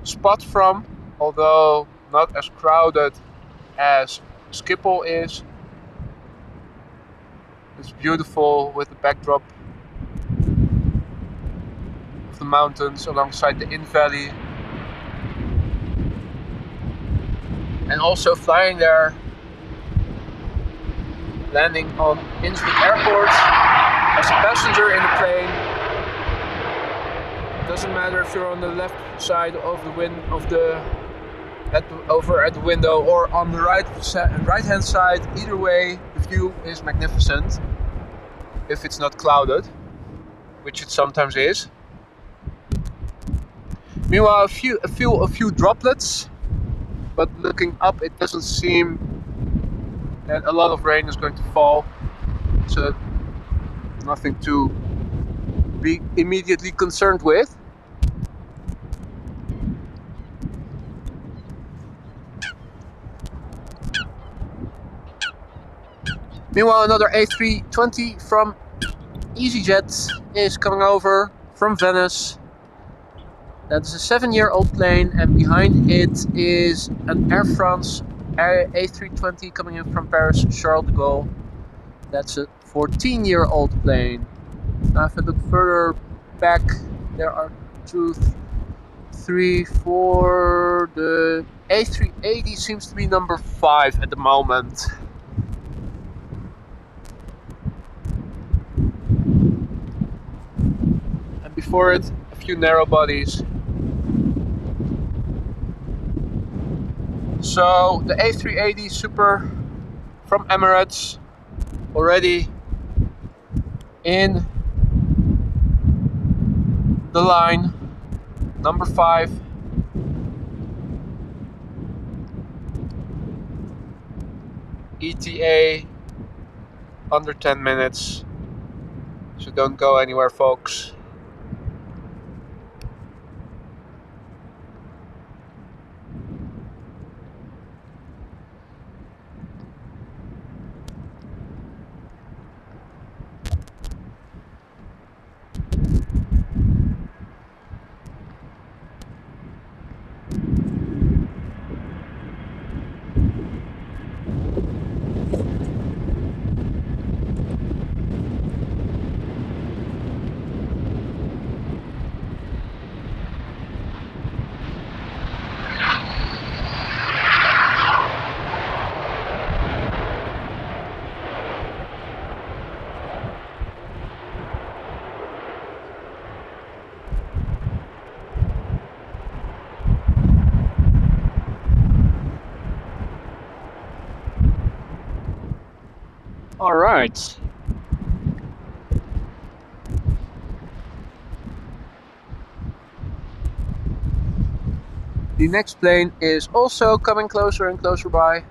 spot from, although not as crowded as Schiphol is. It's beautiful with the backdrop of the mountains alongside the Inn Valley. And also flying there, landing on Innsbruck Airport as a passenger in the plane. Doesn't matter if you're on the left side of the over at the window or on the right hand side. Either way, the view is magnificent if it's not clouded, which it sometimes is. Meanwhile, a few droplets, but looking up, it doesn't seem that a lot of rain is going to fall. So Nothing to be immediately concerned with. Meanwhile, another A320 from EasyJet is coming over from Venice. That's a 7-year-old plane, and behind it is an Air France A320 coming in from Paris Charles de Gaulle. That's a 14-year-old plane. Now if I look further back, there are 2, 3, 4. The A380 seems to be number 5 at the moment. And before it, a few narrow bodies. So the A380 Super from Emirates already in the line, number 5. ETA under 10 minutes, so don't go anywhere, folks. All right. The next plane is also coming closer and closer by.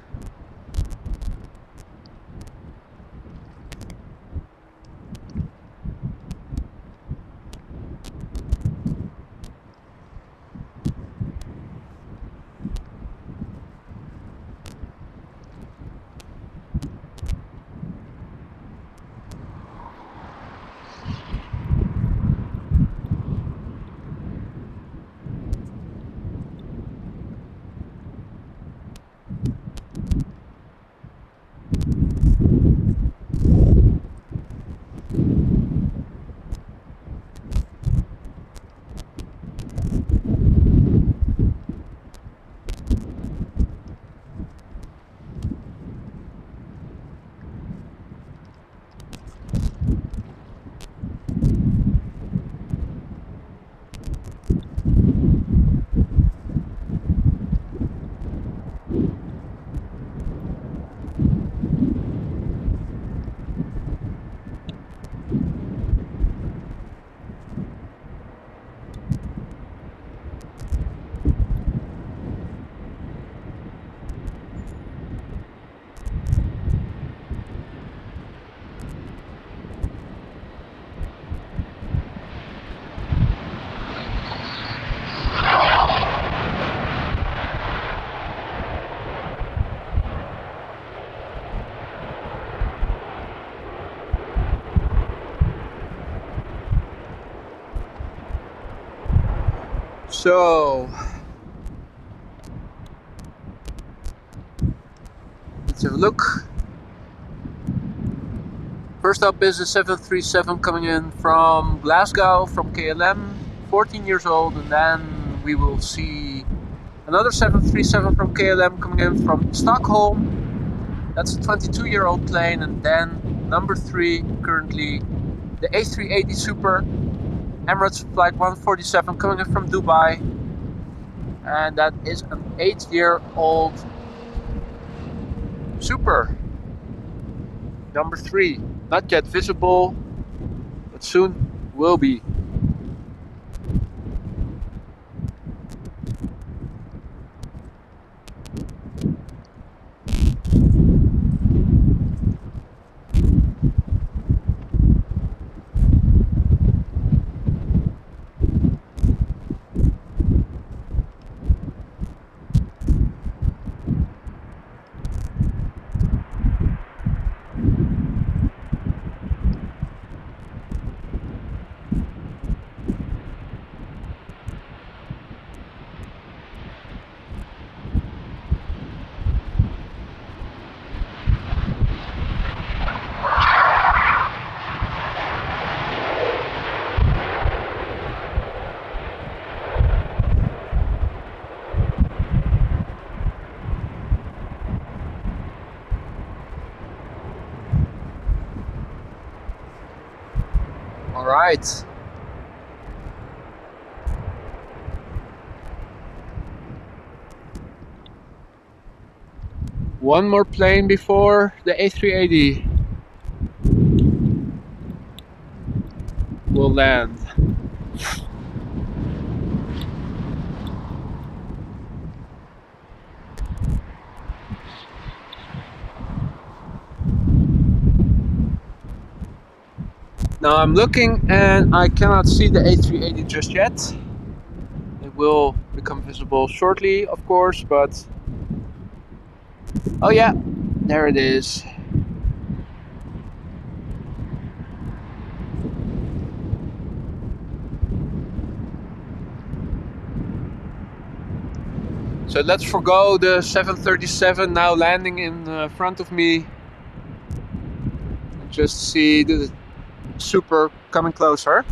So let's have a look. First up is a 737 coming in from Glasgow from KLM, 14 years old, and then we will see another 737 from KLM coming in from Stockholm. That's a 22-year-old plane, and then number 3 currently the A380 Super, Emirates flight 147 coming in from Dubai, and that is an 8-year-old Super. Number 3, not yet visible, but soon will be. Right. One more plane before the A380 will land. Now I'm looking and I cannot see the A380 just yet. It will become visible shortly, of course, but oh yeah, there it is. So let's forgo the 737 now landing in front of me and just see the Super coming closer.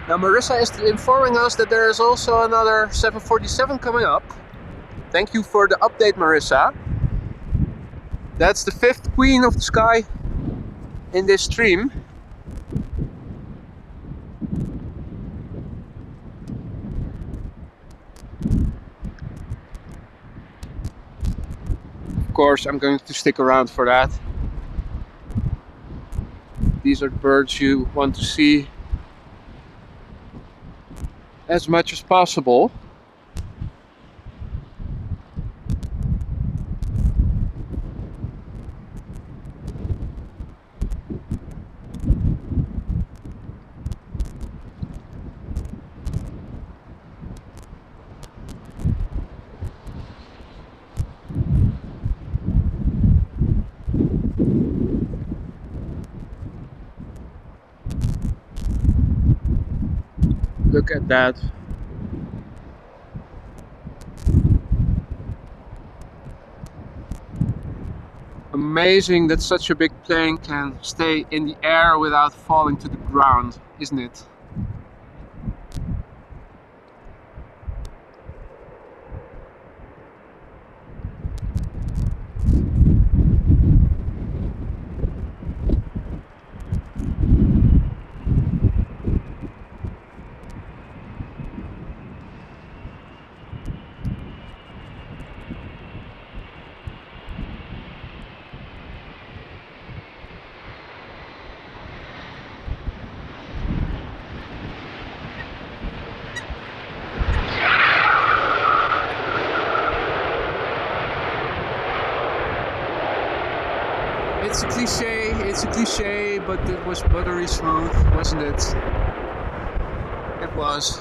Now Marissa is informing us that there is also another 747 coming up. Thank you for the update, Marissa. That's the 5th Queen of the Sky in this stream. Of course, I'm going to stick around for that. These are the birds you want to see as much as possible. Look at that. Amazing that such a big plane can stay in the air without falling to the ground, isn't it? It's a cliche, but it was buttery smooth, wasn't it? It was.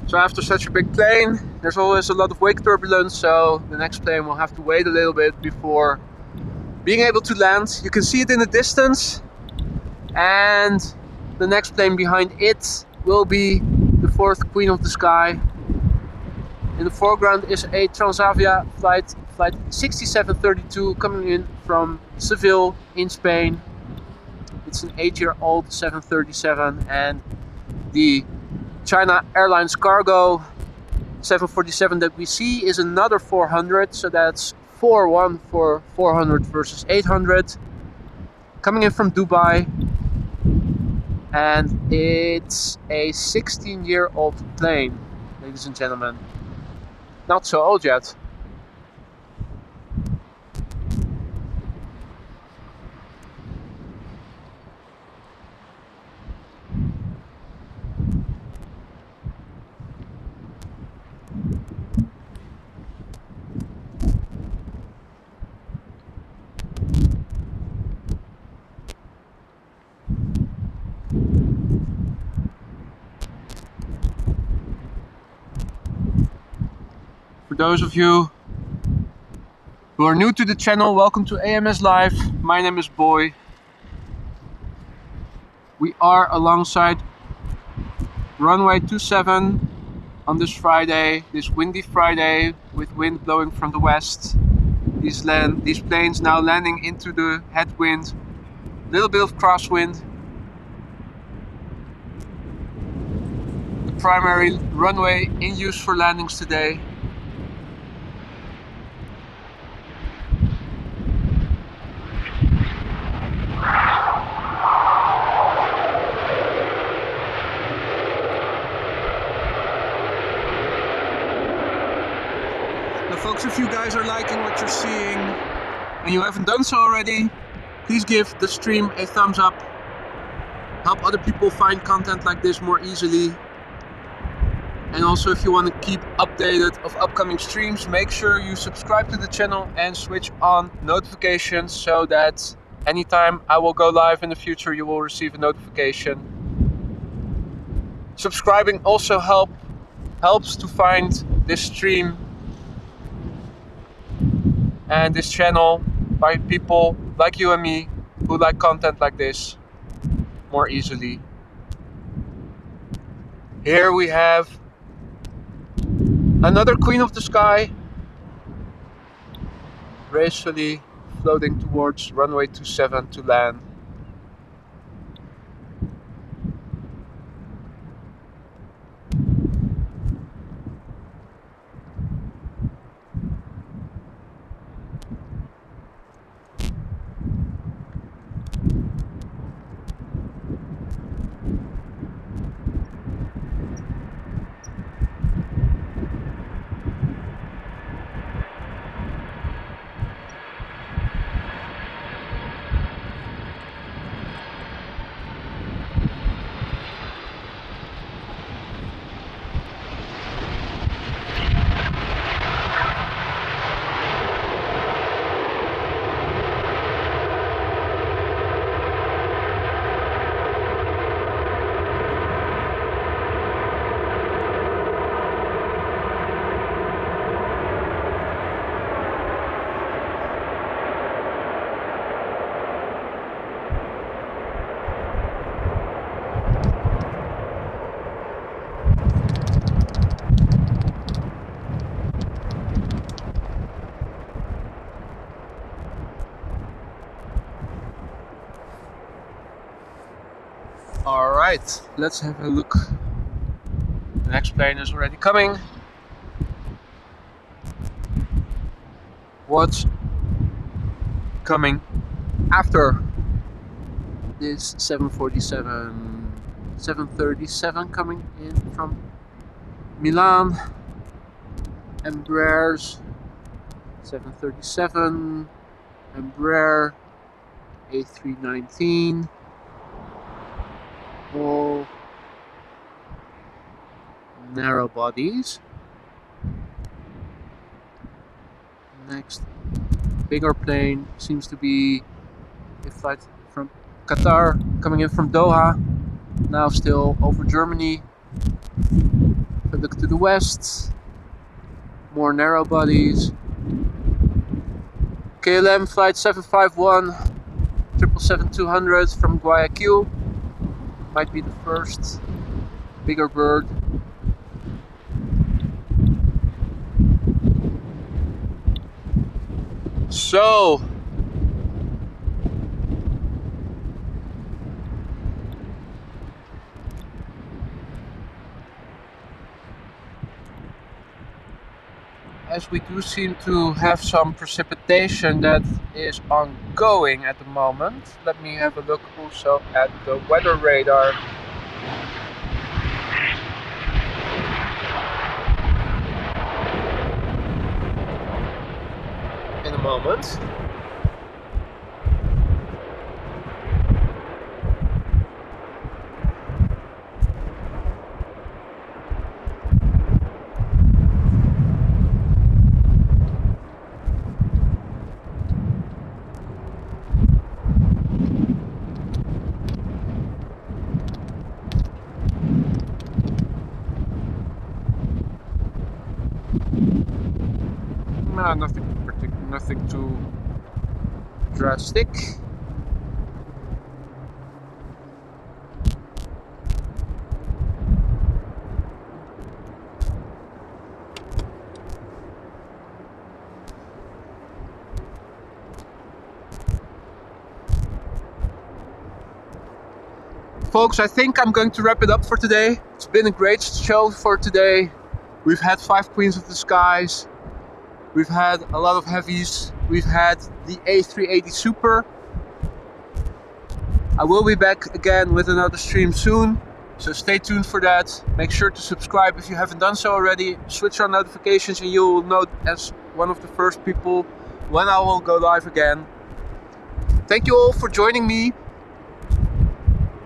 So after such a big plane, there's always a lot of wake turbulence, so the next plane will have to wait a little bit before being able to land. You can see it in the distance, and the next plane behind it will be the 4th Queen of the Sky. In the foreground is a Transavia flight 6732 coming in from Seville in Spain. It's an 8-year-old 737, and the China Airlines cargo 747 that we see is another 400, so that's 4-1 for 400 versus 800. Coming in from Dubai, and it's a 16-year-old plane, ladies and gentlemen. Not so old yet. For those of you who are new to the channel, welcome to AMS Live. My name is Boy. We are alongside runway 27 on this Friday, this windy Friday with wind blowing from the west. These planes now landing into the headwind, a little bit of crosswind. The primary runway in use for landings today. Now folks, if you guys are liking what you're seeing and you haven't done so already, please give the stream a thumbs up. Help other people find content like this more easily. And also, if you want to keep updated of upcoming streams, make sure you subscribe to the channel and switch on notifications so that anytime I will go live in the future, you will receive a notification. Subscribing also helps to find this stream and this channel by people like you and me who like content like this more easily. Here we have another Queen of the Sky, gracefully floating towards runway 27 to land. Alright, let's have a look. The next plane is already coming. What's coming after this 737 coming in from Milan? Embraers 737, Embraer A319. All narrow bodies. Next bigger plane seems to be a flight from Qatar coming in from Doha, now still over Germany. If I look to the west, more narrow bodies. KLM flight 751 777-200 from Guayaquil. Might be the first bigger bird. So as we do seem to have some precipitation that is ongoing at the moment, let me have a look also at the weather radar. In a moment. No, nothing too drastic. Folks, I think I'm going to wrap it up for today. It's been a great show for today. We've had 5 Queens of the Skies. We've had a lot of heavies. We've had the A380 Super. I will be back again with another stream soon, so stay tuned for that. Make sure to subscribe if you haven't done so already. Switch on notifications and you'll know as one of the first people when I will go live again. Thank you all for joining me.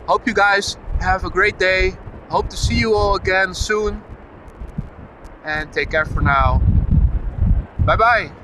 Hope you guys have a great day. Hope to see you all again soon. And take care for now. Bye bye.